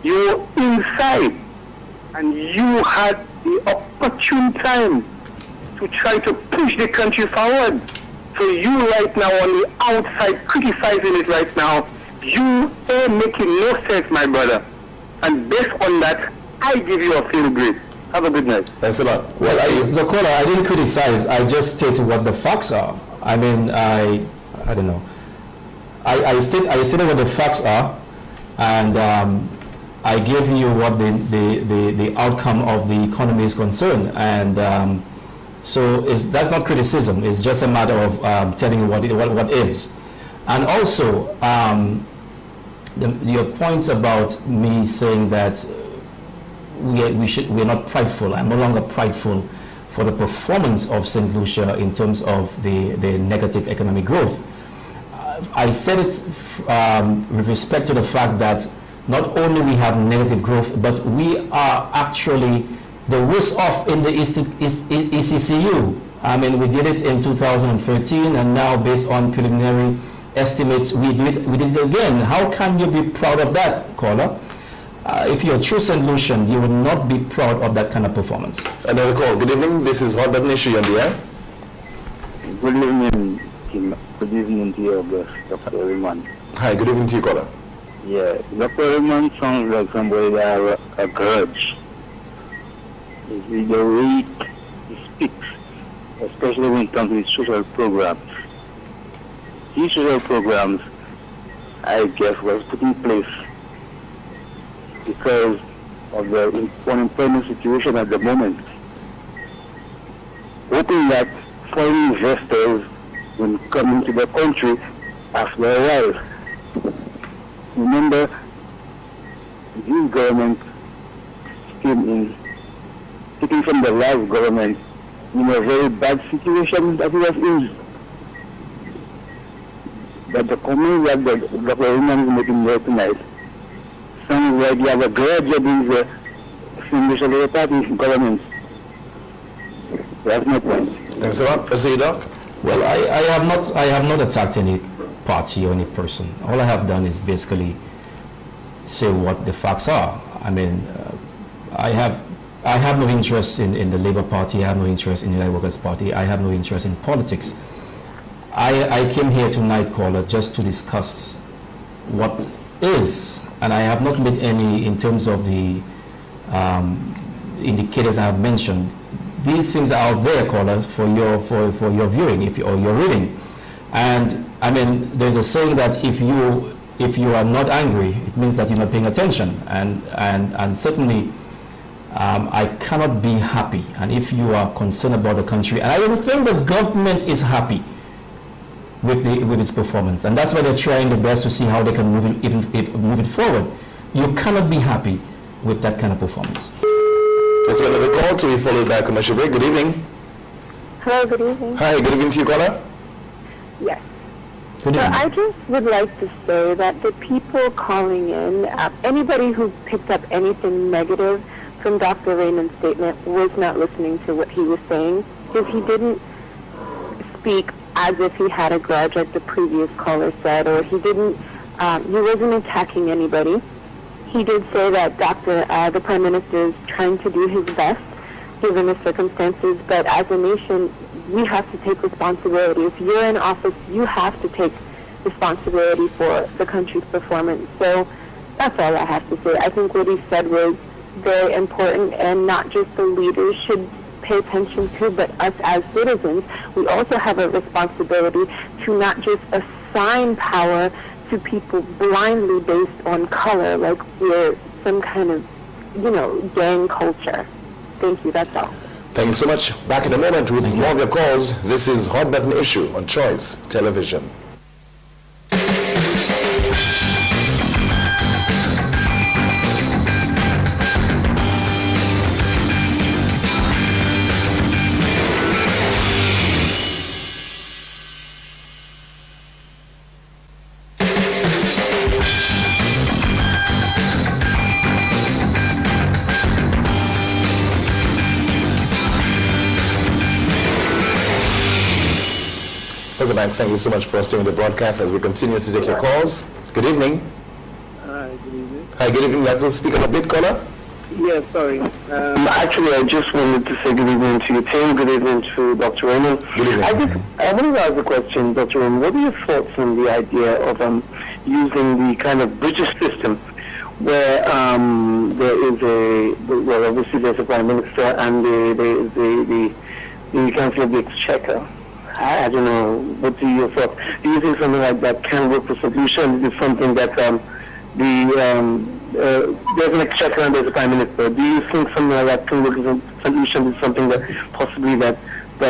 You're inside. And you had the opportune time to try to push the country forward. So you right now on the outside criticizing it right now, you are making no sense, my brother. And based on that, I give you a field grade. Have a good night. Thanks a lot. Well, the caller, I didn't criticize. I just stated what the facts are. I mean, I don't know. I stated what the facts are, and I gave you what the outcome of the economy is concerned, and so that's not criticism. It's just a matter of telling you what is. And also, your points about me saying that we're not prideful. I'm no longer prideful for the performance of St. Lucia in terms of the negative economic growth. I said it with respect to the fact that not only we have negative growth, but we are actually the worst off in the ECCU. I mean, we did it in 2013, and now based on preliminary estimates, we did it again. How can you be proud of that, caller? If you're a true St. Lucian, you will not be proud of that kind of performance. Another call. Good evening. This is Hot Button Issue on the air. Good evening, Tim. Good evening to your guest, Dr. Raymond. Hi, good evening to you, caller. Yeah, Dr. Raymond sounds like somebody that has a grudge. The way he speaks, especially when it comes to social programs. These social programs, I guess, was put in place because of the unemployment situation at the moment, hoping that foreign investors will come into the country after a while. Remember, this government came in, taken from the last government, in a very bad situation that it was in. But the comment that Dr. Raymond is making there tonight sounds like you have a grudge against the English Labour Party government. That's my point. Thanks a lot. Doc. Well, I have not attacked any party or any person. All I have done is basically say what the facts are. I mean, I have no interest in the Labour Party. I have no interest in the United Workers' Party. I have no interest in politics. I came here tonight, caller, just to discuss what is, and I have not made any in terms of the indicators I have mentioned. These things are out there, caller, for your viewing or your reading. And I mean, there's a saying that if you are not angry, it means that you're not paying attention. And certainly, I cannot be happy. And if you are concerned about the country, and I don't think the government is happy with its performance, and that's why they're trying their best to see how they can move it forward. You cannot be happy with that kind of performance. Let's get another call to be followed by a commercial break. Good evening. Hello, good evening. Hi, good evening to you, caller. Yes. Good So evening. I just would like to say that the people calling in, anybody who picked up anything negative from Dr. Raymond's statement was not listening to what he was saying, because he didn't speak as if he had a grudge, like the previous caller said, or he wasn't attacking anybody. He did say that the Prime Minister is trying to do his best, given the circumstances, but as a nation, we have to take responsibility. If you're in office, you have to take responsibility for the country's performance. So that's all I have to say. I think what he said was very important, and not just the leaders should pay attention to, but us as citizens. We also have a responsibility to not just assign power to people blindly based on color, like we're some kind of, gang culture. Thank you, that's all. Thank you so much. Back in a moment with more of your calls. This is Hot Button Issue on Choice Television. Welcome back. Thank you so much for staying with the broadcast as we continue to take your calls. Good evening. Hi, good evening. Hi, good evening. You have to speak up a bit, caller. Yeah, sorry. Actually, I just wanted to say good evening to you, Tim. Good evening to Dr. Raymond. Good evening. I wanted to ask a question, Dr. Raymond. What are your thoughts on the idea of using the kind of British system where there is obviously there's a Prime Minister and the Council of the Exchequer? I don't know. What are your thoughts? Do you think something like that can work for solution? Is it something that there's an exchequer and there's a Prime Minister? Do you think something like that can work as a solution? Is something that possibly that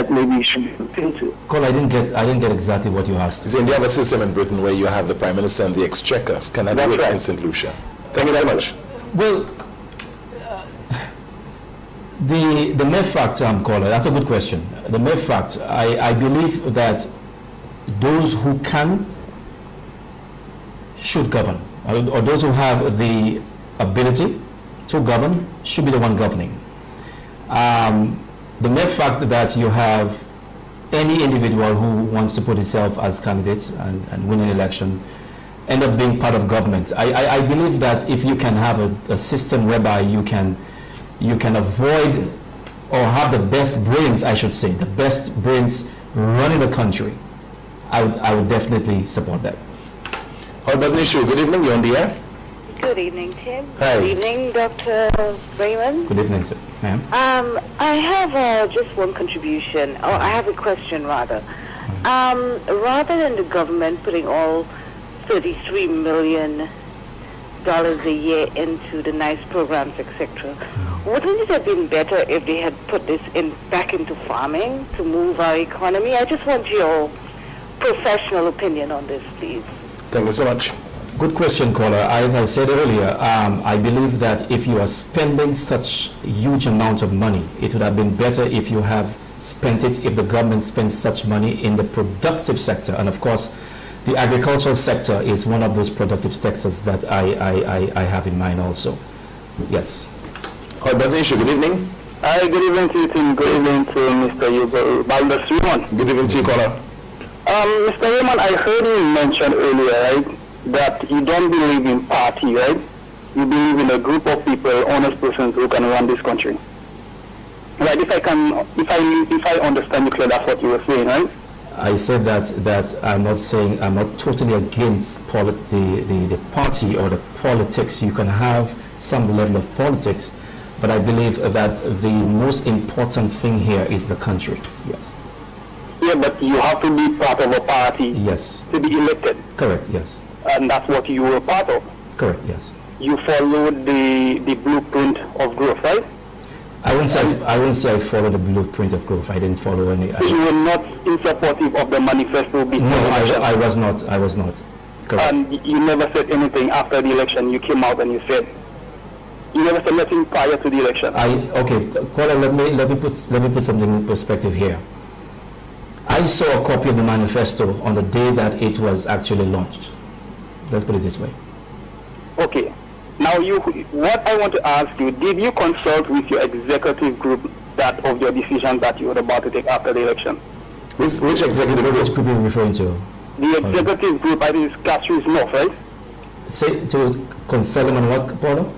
maybe should be looked into? Cole, I didn't get exactly what you asked. You see, you have a system in Britain where you have the Prime Minister and the Exchequers. Can I do it in St. Lucia? Thank you very much. Well, the mere fact, caller, that's a good question. The mere fact, I believe that those who can should govern, or those who have the ability to govern should be the one governing. The mere fact that you have any individual who wants to put himself as candidate and win an election end up being part of government. I believe that if you can have a system whereby you can avoid or have the best brains, I should say, the best brains running the country, I would definitely support that. Hot Button Issue. Good evening. You're on the air. Good evening, Tim. Hi. Good evening, Dr. Raymond. Good evening, sir. Ma'am. I have just one contribution, or I have a question rather. Rather than the government putting all $33 million dollars a year into the NICE programs, etc. Wouldn't it have been better if they had put this back into farming to move our economy? I just want your professional opinion on this, please. Thank you so much. Good question, caller. As I said earlier, I believe that if you are spending such huge amount of money, it would have been better if you have spent it, if the government spends such money in the productive sector. And of course, the agricultural sector is one of those productive sectors that I have in mind also. Yes. Hot button issue, good evening. Hi, good evening to you, Tim. Good evening to Mr. Baldas Raymond. Good evening to you, caller. Mr. Raymond, I heard you mention earlier, right, that you don't believe in party, right? You believe in a group of people, honest persons who can run this country. Right, if I understand you clearly, that's what you were saying, right? I said that I'm not totally against the party or the politics. You can have some level of politics, but I believe that the most important thing here is the country. Yes. Yeah, but you have to be part of a party. Yes. To be elected. Correct. Yes. And that's what you were part of. Correct. Yes. You followed the blueprint of growth, right? I wouldn't say I followed the blueprint of growth. I didn't follow any. You were not in supportive of the manifesto. No, I was not. I was not. Correct. And you never said anything after the election. You came out and you said you never said nothing prior to the election. Okay, caller, let me put something in perspective here. I saw a copy of the manifesto on the day that it was actually launched. Let's put it this way. Okay. Now, what I want to ask you, did you consult with your executive group that of your decision that you were about to take after the election? Which executive group? Which group are you referring to? The executive group, I think it's Castries North, right? Say to consult them on what, Paulo?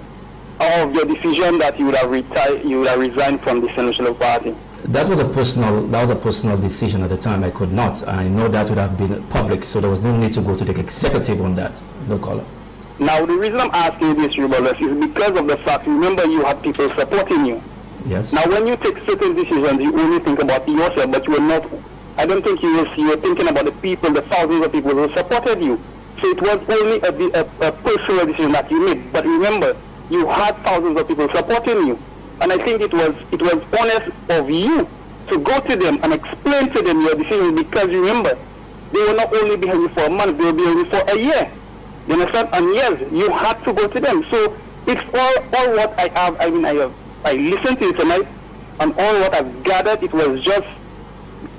Of your decision that you would have resigned from the National Party. That was a personal decision at the time. I could not. I know that would have been public, so there was no need to go to the executive on that. No caller. Now, the reason I'm asking this, Rubalus, is because of the fact, remember, you had people supporting you. Yes. Now, when you take certain decisions, you only think about yourself, but you were not, I don't think you were thinking about the people, the thousands of people who supported you. So it was only a personal decision that you made. But remember, you had thousands of people supporting you. And I think it was honest of you to go to them and explain to them your decision, because remember, they were not only behind you for a month, they were behind you for a year. You understand? And yes, you had to go to them. So it's all what I have. I mean, I listened to it tonight, and all what I've gathered, it was just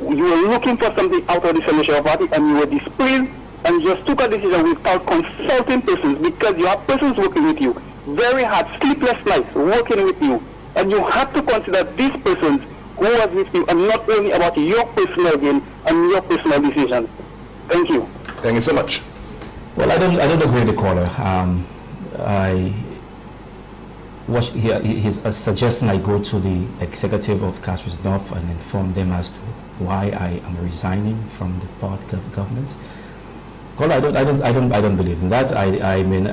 you were looking for something out of the National Party, and you were displeased, and just took a decision without consulting persons, because you have persons working with you, very hard, sleepless nights working with you, and you had to consider these persons who was with you, and not only about your personal gain and your personal decisions. Thank you. Thank you so much. Well, I don't agree with the caller. He's suggesting I go to the executive of Castries North and inform them as to why I am resigning from the part of government. Caller, I don't believe in that. I mean,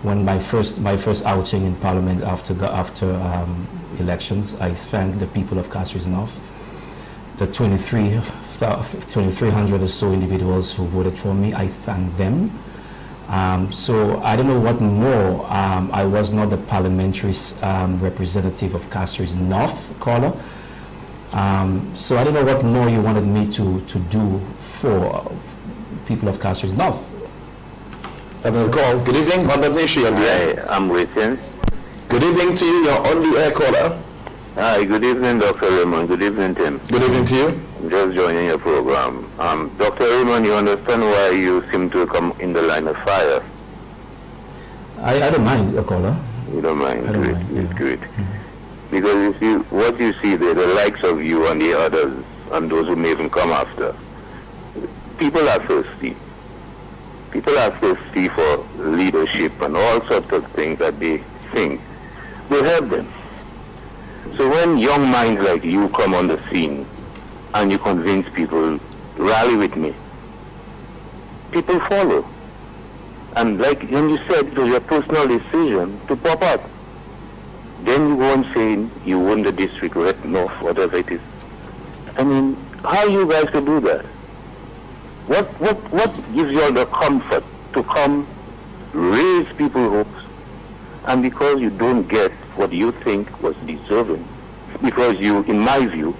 when my first outing in Parliament after elections, I thanked the people of Castries North, the 2,300 or so individuals who voted for me. I thank them. So I don't know what more. I was not the parliamentary representative of Castries North, caller. So I don't know what more you wanted me to do for people of Castries North. Another call. Good evening. Hot button issue on the air. Hi, I'm waiting. Good evening to you. You're on the air, caller. Hi, good evening, Dr. Raymond. Good evening, Tim. Good evening to you. I'm just joining your program. Dr. Raymond, you understand why you seem to come in the line of fire? I don't mind, caller. You don't mind? I don't Great, mind, it's yeah. great. Because you see, what you see there, the likes of you and the others, and those who may even come after, people are thirsty. People are thirsty for leadership and all sorts of things that they think will help them. So when young minds like you come on the scene and you convince people, rally with me, people follow. And like when you said, it was your personal decision to pop up. Then you go on saying you won the district, Red North, whatever it is. I mean, how you guys could do that? What gives you all the comfort to come raise people's hopes, and because you don't get what you think was deserving, because you, in my view,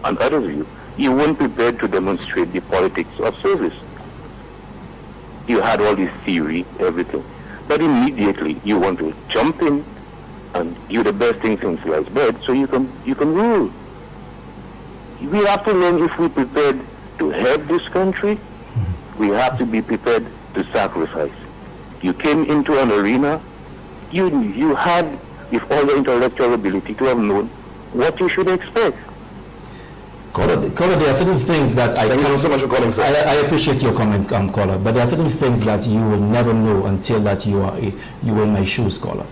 and others' view, you weren't prepared to demonstrate the politics of service. You had all this theory, everything, but immediately you want to jump in and do the best thing since sliced bread so you can rule. We have to learn, if we're prepared to help this country, we have to be prepared to sacrifice. You came into an arena, you had, with all the intellectual ability, to have known what you should expect. Caller, there are certain things that Thank you so much for calling, sir. I appreciate your comment, caller, but there are certain things that you will never know until that you are in my shoes, caller.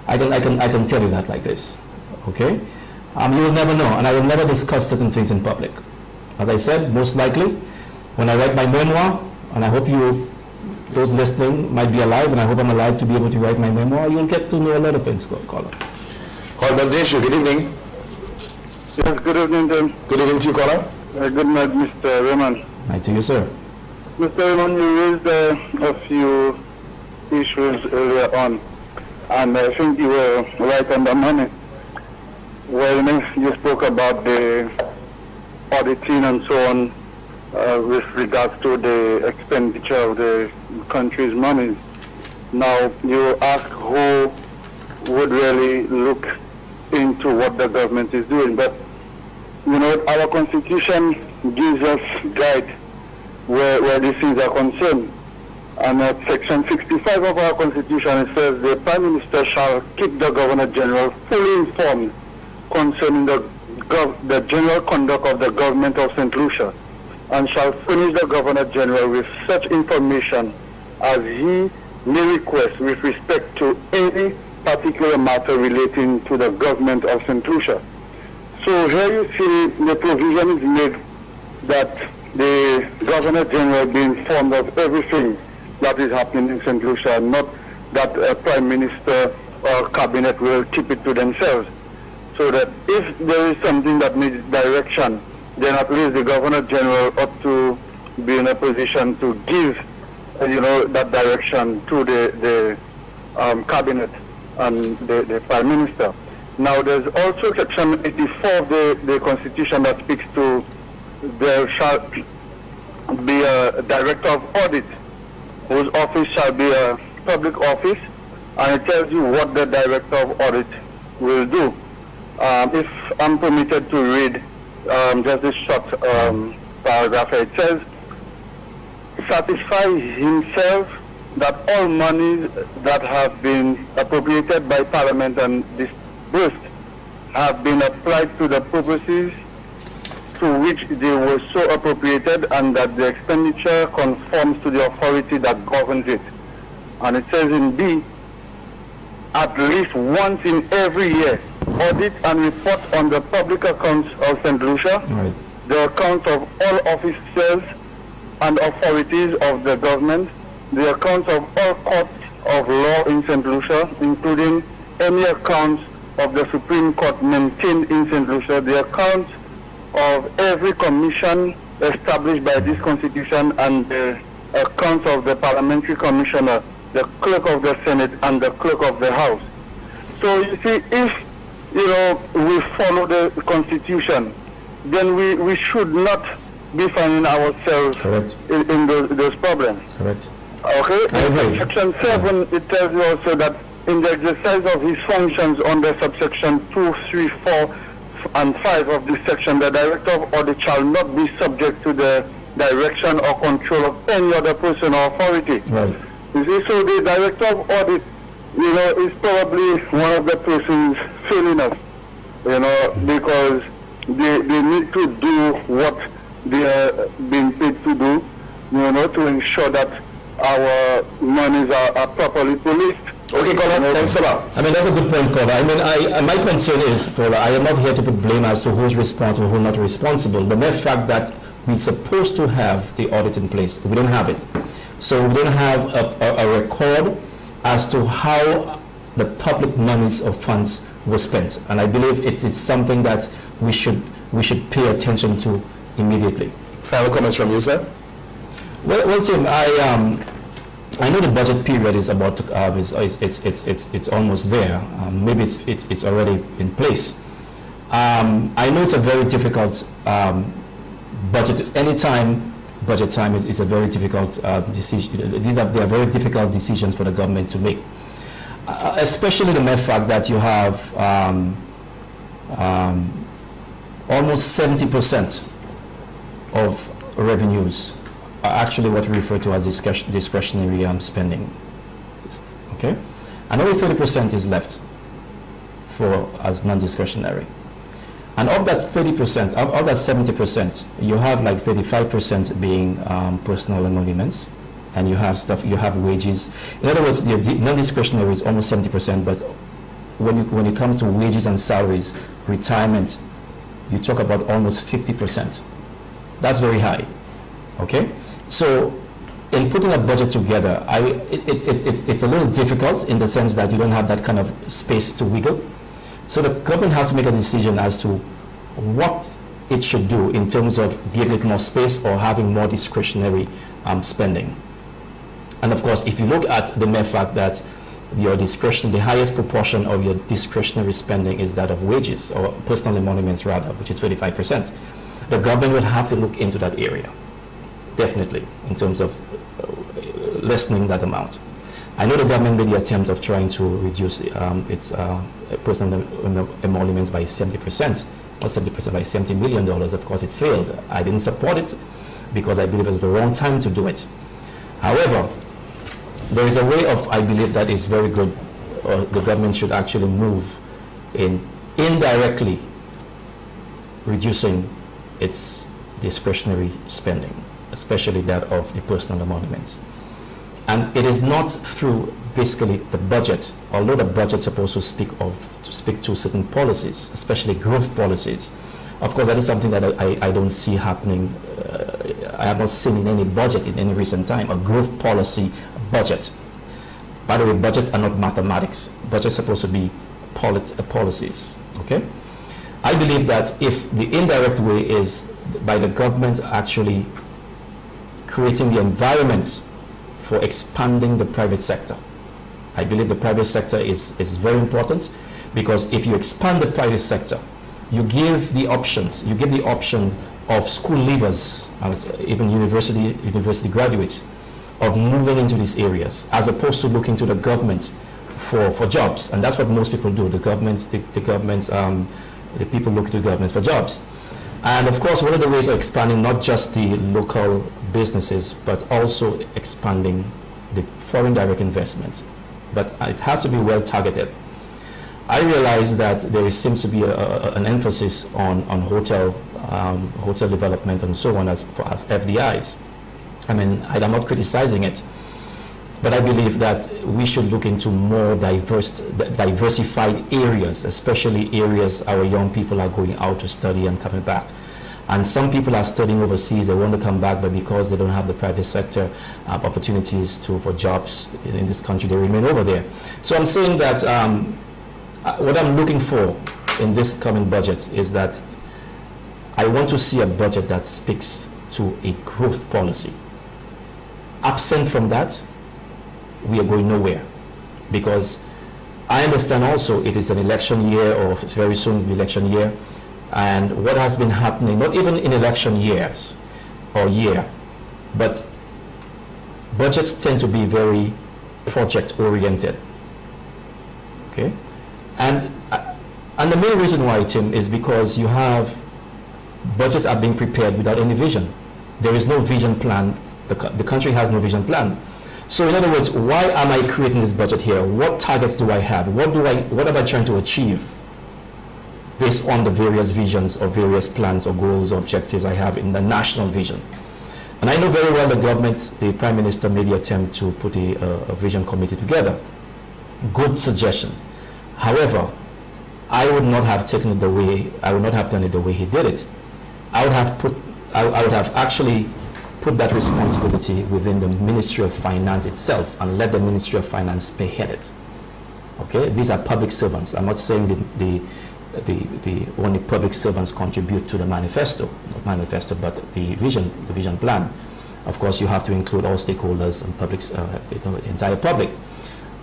I can tell you that like this, okay? You will never know, and I will never discuss certain things in public. As I said, most likely, when I write my memoir, and I hope those listening might be alive, and I hope I'm alive to be able to write my memoir, you'll get to know a lot of things, caller. Holbert Deshu, good evening. Yes, good evening, Tim. Good evening to you, caller. Good night, Mr. Raymond. Night to you, sir. Mr. Raymond, you raised a few issues earlier on, and I think you were right on the money. When you spoke about the auditing and so on with regards to the expenditure of the country's money. Now, you ask who would really look into what the government is doing, but you know, our constitution gives us guide where these things are concerned. And at section 65 of our constitution, it says the Prime Minister shall keep the Governor General fully informed concerning the general conduct of the government of St. Lucia, and shall furnish the Governor General with such information as he may request with respect to any particular matter relating to the government of St. Lucia. So here you see the provision is made that the Governor General be informed of everything that is happening in St. Lucia, not that a Prime Minister or Cabinet will keep it to themselves. So that if there is something that needs direction, then at least the Governor General ought to be in a position to give, that direction to the Cabinet and the Prime Minister. Now, there's also Section 84 of the Constitution that speaks to there shall be a Director of Audit, whose office shall be a public office, and it tells you what the Director of Audit will do. If I'm permitted to read just this short paragraph, it says, satisfy himself that all monies that have been appropriated by Parliament and disbursed have been applied to the purposes to which they were so appropriated, and that the expenditure conforms to the authority that governs it. And it says in B, at least once in every year, audit and report on the public accounts of St. Lucia, Right. the accounts of all officers and authorities of the government, the accounts of all courts of law in St. Lucia, including any accounts of the Supreme Court maintained in St. Lucia, the accounts of every commission established by this constitution, and the accounts of the parliamentary commissioner, the clerk of the Senate, and the clerk of the House. So you see, if we follow the constitution, then we should not be finding ourselves Correct. in those problems. Correct. Okay? I agree. In Section 7, it tells you also that in the exercise of his functions under subsection 2, 3, 4, and 5 of this section, the Director of Audit shall not be subject to the direction or control of any other person or authority. Right. You see, so the Director of Audit, is probably one of the persons failing us, because they need to do what they are being paid to do, to ensure that our monies are properly policed. Okay, caller, thanks a lot. I mean, that's a good point, caller. I mean, my concern is, caller, I am not here to put blame as to who's responsible, who's not responsible. The mere fact that we're supposed to have the audit in place, we don't have it. So we don't have a record as to how the public monies of funds were spent. And I believe it's something that we should pay attention to immediately. Final comments from you, sir? Well, Tim, I know the budget period is about to, it's almost there. Maybe it's already in place. I know it's a very difficult budget. Anytime budget time is a very difficult decision. They are very difficult decisions for the government to make, especially the mere fact that you have almost 70% of revenues are actually what we refer to as discretionary spending. Okay, and only 30% is left for as non-discretionary. And of that 30%, of that 70%, you have like 35% being personal emoluments, and you have wages. In other words, the non-discretionary is almost 70%, but when it comes to wages and salaries, retirement, you talk about almost 50%. That's very high. Okay, so in putting a budget together, it's a little difficult in the sense that you don't have that kind of space to wiggle. So the government has to make a decision as to what it should do in terms of giving it more space or having more discretionary spending. And of course, if you look at the mere fact that your discretion, the highest proportion of your discretionary spending is that of wages, or personal emoluments rather, which is 35%, the government will have to look into that area, definitely, in terms of lessening that amount. I know the government made the attempt of trying to reduce its personal emoluments by 70%, or 70% by $70 million. Of course, it failed. I didn't support it because I believe it was the wrong time to do it. However, there is a way of, I believe, that is very good, or the government should actually move in indirectly reducing its discretionary spending, especially that of the personal emoluments. And it is not through basically the budget, although the budget is supposed to speak to certain policies, especially growth policies. Of course, that is something that I don't see happening. I have not seen in any budget in any recent time, a growth policy budget. By the way, budgets are not mathematics. Budgets are supposed to be policies, okay? I believe that if the indirect way is by the government actually creating the environment for expanding the private sector. I believe the private sector is very important, because if you expand the private sector, you give the options, you give the option of school leavers, even university graduates, of moving into these areas, as opposed to looking to the government for jobs. And that's what most people do. The people look to the government for jobs. And of course, one of the ways of expanding not just the local businesses, but also expanding the foreign direct investments. But it has to be well targeted. I realize that there seems to be an emphasis on hotel development and so on as FDIs. I mean, I'm not criticizing it, but I believe that we should look into more diversified areas, especially areas our young people are going out to study and coming back. And some people are studying overseas, they want to come back, but because they don't have the private sector opportunities for jobs in this country, they remain over there. So I'm saying that what I'm looking for in this coming budget is that I want to see a budget that speaks to a growth policy. Absent from that, we are going nowhere, because I understand also it is an election year, or it's very soon the election year, and what has been happening, not even in election years or year, but budgets tend to be very project oriented. Okay, and the main reason why, Tim, is because you have budgets are being prepared without any vision. There is no vision plan. The country has no vision plan. So in other words, why am I creating this budget here? What targets do I have? What am I trying to achieve based on the various visions or various plans or goals or objectives I have in the national vision? And I know very well the government, the Prime Minister made the attempt to put a vision committee together. Good suggestion. However, I would not have taken it the way, I would not have done it the way he did it. I would have actually put that responsibility within the Ministry of Finance itself and let the Ministry of Finance spearhead it. Okay, these are public servants. I'm not saying the only public servants contribute to the manifesto, not manifesto, but the vision plan. Of course, you have to include all stakeholders and public, the entire public.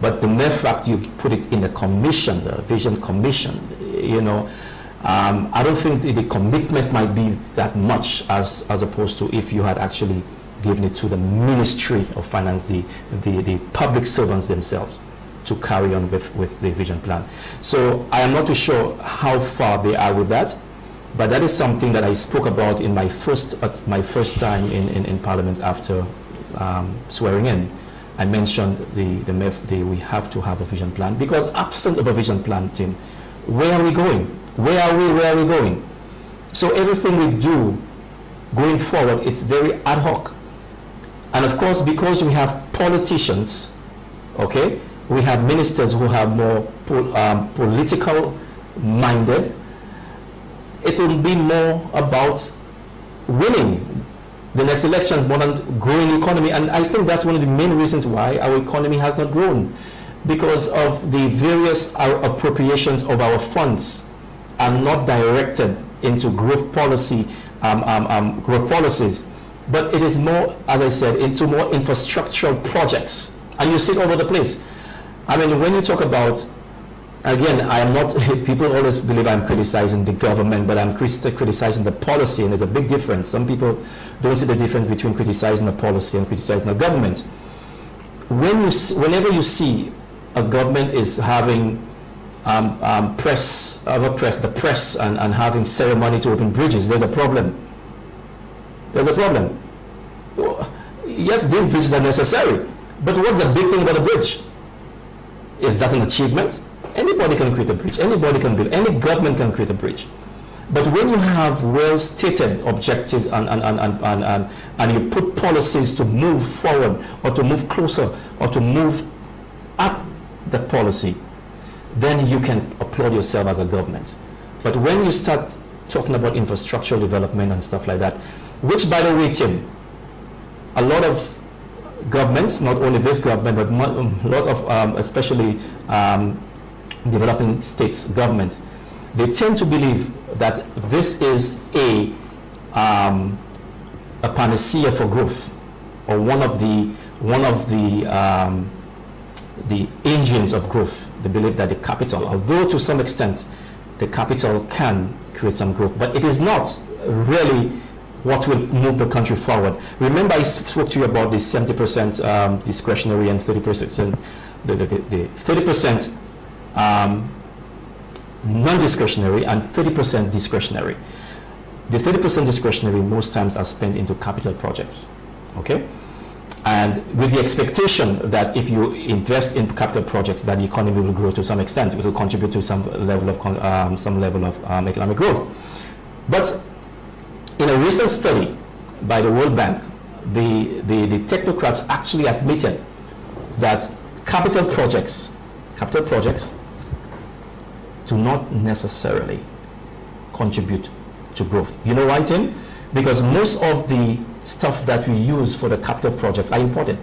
But the mere fact you put it in a commission, the Vision Commission, I don't think the commitment might be that much as opposed to if you had actually given it to the Ministry of Finance, the public servants themselves, to carry on with the vision plan. So I am not too sure how far they are with that, but that is something that I spoke about in my first time in Parliament after swearing in. I mentioned we have to have a vision plan, because absent of a vision plan, Tim, where are we going? Where are we going? So everything we do going forward, it's very ad hoc. And of course, because we have politicians, okay, we have ministers who have more political minded, it will be more about winning the next elections more than growing the economy. And I think that's one of the main reasons why our economy has not grown, because of the various appropriations of our funds are not directed into growth policies, but it is more, as I said, into more infrastructural projects. And you see it all over the place. I mean, when you talk about, again, I am not, people always believe I'm criticizing the government, but I'm criticizing the policy, and there's a big difference. Some people don't see the difference between criticizing the policy and criticizing the government. Whenever you see a government is having the press and having ceremony to open bridges, there's a problem. There's a problem. Yes, these bridges are necessary, but what's the big thing about the bridge? Is that an achievement? Anybody can create a bridge. Anybody can build. Any government can create a bridge. But when you have well-stated objectives and you put policies to move forward or to move closer or to move up the policy, then you can applaud yourself as a government. But when you start talking about infrastructural development and stuff like that, which, by the way, Tim, a lot of governments, not only this government, but a lot of, especially developing states government, they tend to believe that this is a panacea for growth, or one of the engines of growth. They believe that the capital, although to some extent the capital can create some growth, but it is not really what will move the country forward. Remember, I spoke to you about the 70% discretionary and 30%, the 30% non-discretionary and 30% discretionary. The 30% discretionary most times are spent into capital projects, okay? And with the expectation that if you invest in capital projects, that the economy will grow to some extent, it will contribute to some level of economic growth. But in a recent study by the World Bank, the technocrats actually admitted that capital projects do not necessarily contribute to growth. You know why, Tim? Because most of the stuff that we use for the capital projects are imported.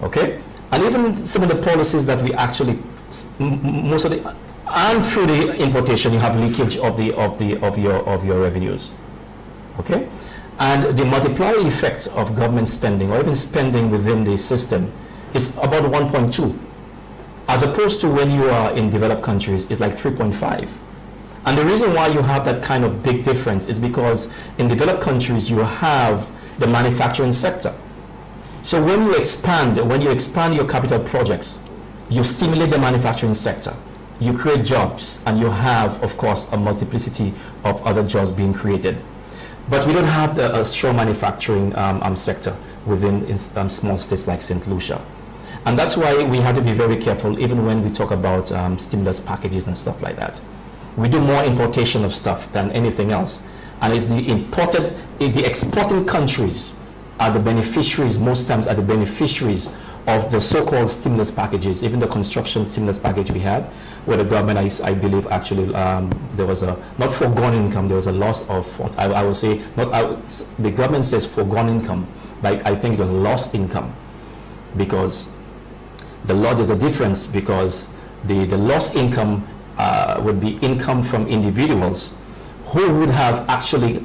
Okay? And even some of the policies that we actually, most of the, and through the importation, you have leakage of your revenues. Okay? And the multiplier effect of government spending, or even spending within the system, is about 1.2. As opposed to when you are in developed countries, it's like 3.5. And the reason why you have that kind of big difference is because in developed countries, you have the manufacturing sector. So when you expand your capital projects, you stimulate the manufacturing sector. You create jobs, and you have, of course, a multiplicity of other jobs being created. But we don't have a strong manufacturing sector within small states like St. Lucia. And that's why we have to be very careful, even when we talk about stimulus packages and stuff like that. We do more importation of stuff than anything else. And it's the exporting countries are the beneficiaries, most times are the beneficiaries of the so-called stimulus packages, even the construction stimulus package we had, where the government, I believe, actually, there was a, not foregone income, there was a loss of, I will say, the government says foregone income, but I think it was lost income, because there's a difference, because the lost income would be income from individuals who would have actually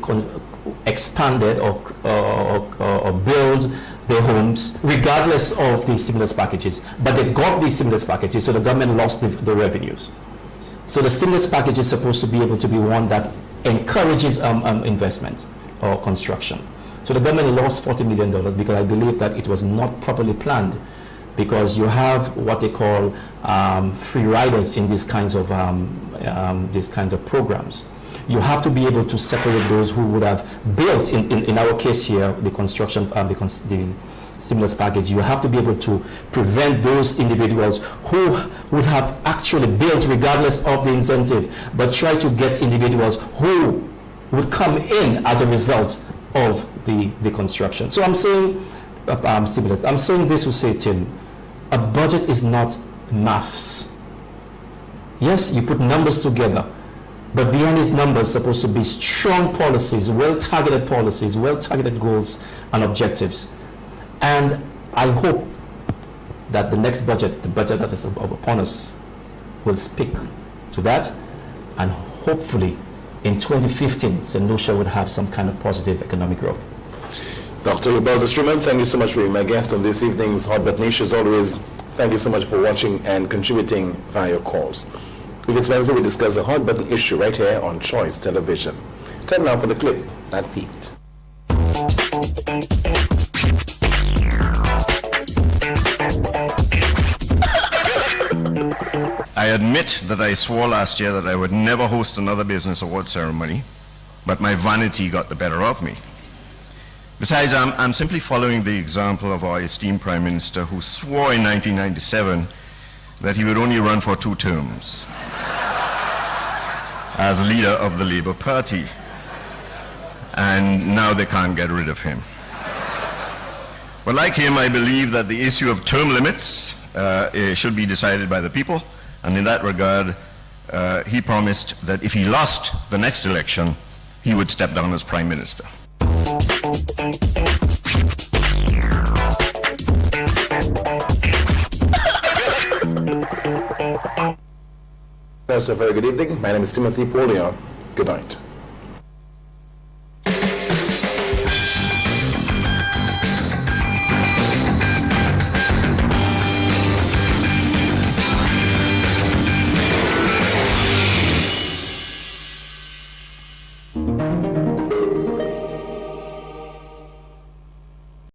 expanded or build their homes regardless of the stimulus packages. But they got the stimulus packages, so the government lost the revenues. So the stimulus package is supposed to be able to be one that encourages investment or construction. So the government lost $40 million because I believe that it was not properly planned, because you have what they call free riders in these kinds of programs. You have to be able to separate those who would have built, in our case here, the construction, the stimulus package. You have to be able to prevent those individuals who would have actually built regardless of the incentive, but try to get individuals who would come in as a result of the construction. So I'm saying, stimulus. I'm saying this to say, Tim, a budget is not maths. Yes, you put numbers together, but beyond these numbers, supposed to be strong policies, well-targeted goals and objectives. And I hope that the next budget, the budget that is upon us, will speak to that, and hopefully in 2015, St. Lucia would have some kind of positive economic growth. Dr. Hubertus Freeman, thank you so much for being my guest on this evening's Hot Button Issue. As always, thank you so much for watching and contributing via your calls. If it's Wednesday, we discuss a hot button issue right here on Choice Television. Time now for the clip that peaked. I admit that I swore last year that I would never host another business award ceremony, but my vanity got the better of me. Besides, I'm simply following the example of our esteemed Prime Minister, who swore in 1997 that he would only run for 2 terms as leader of the Labour Party, and now they can't get rid of him. But like him, I believe that the issue of term limits should be decided by the people, and in that regard, he promised that if he lost the next election, he would step down as Prime Minister. That's a very good evening. My name is Timothy Paulion. Good night.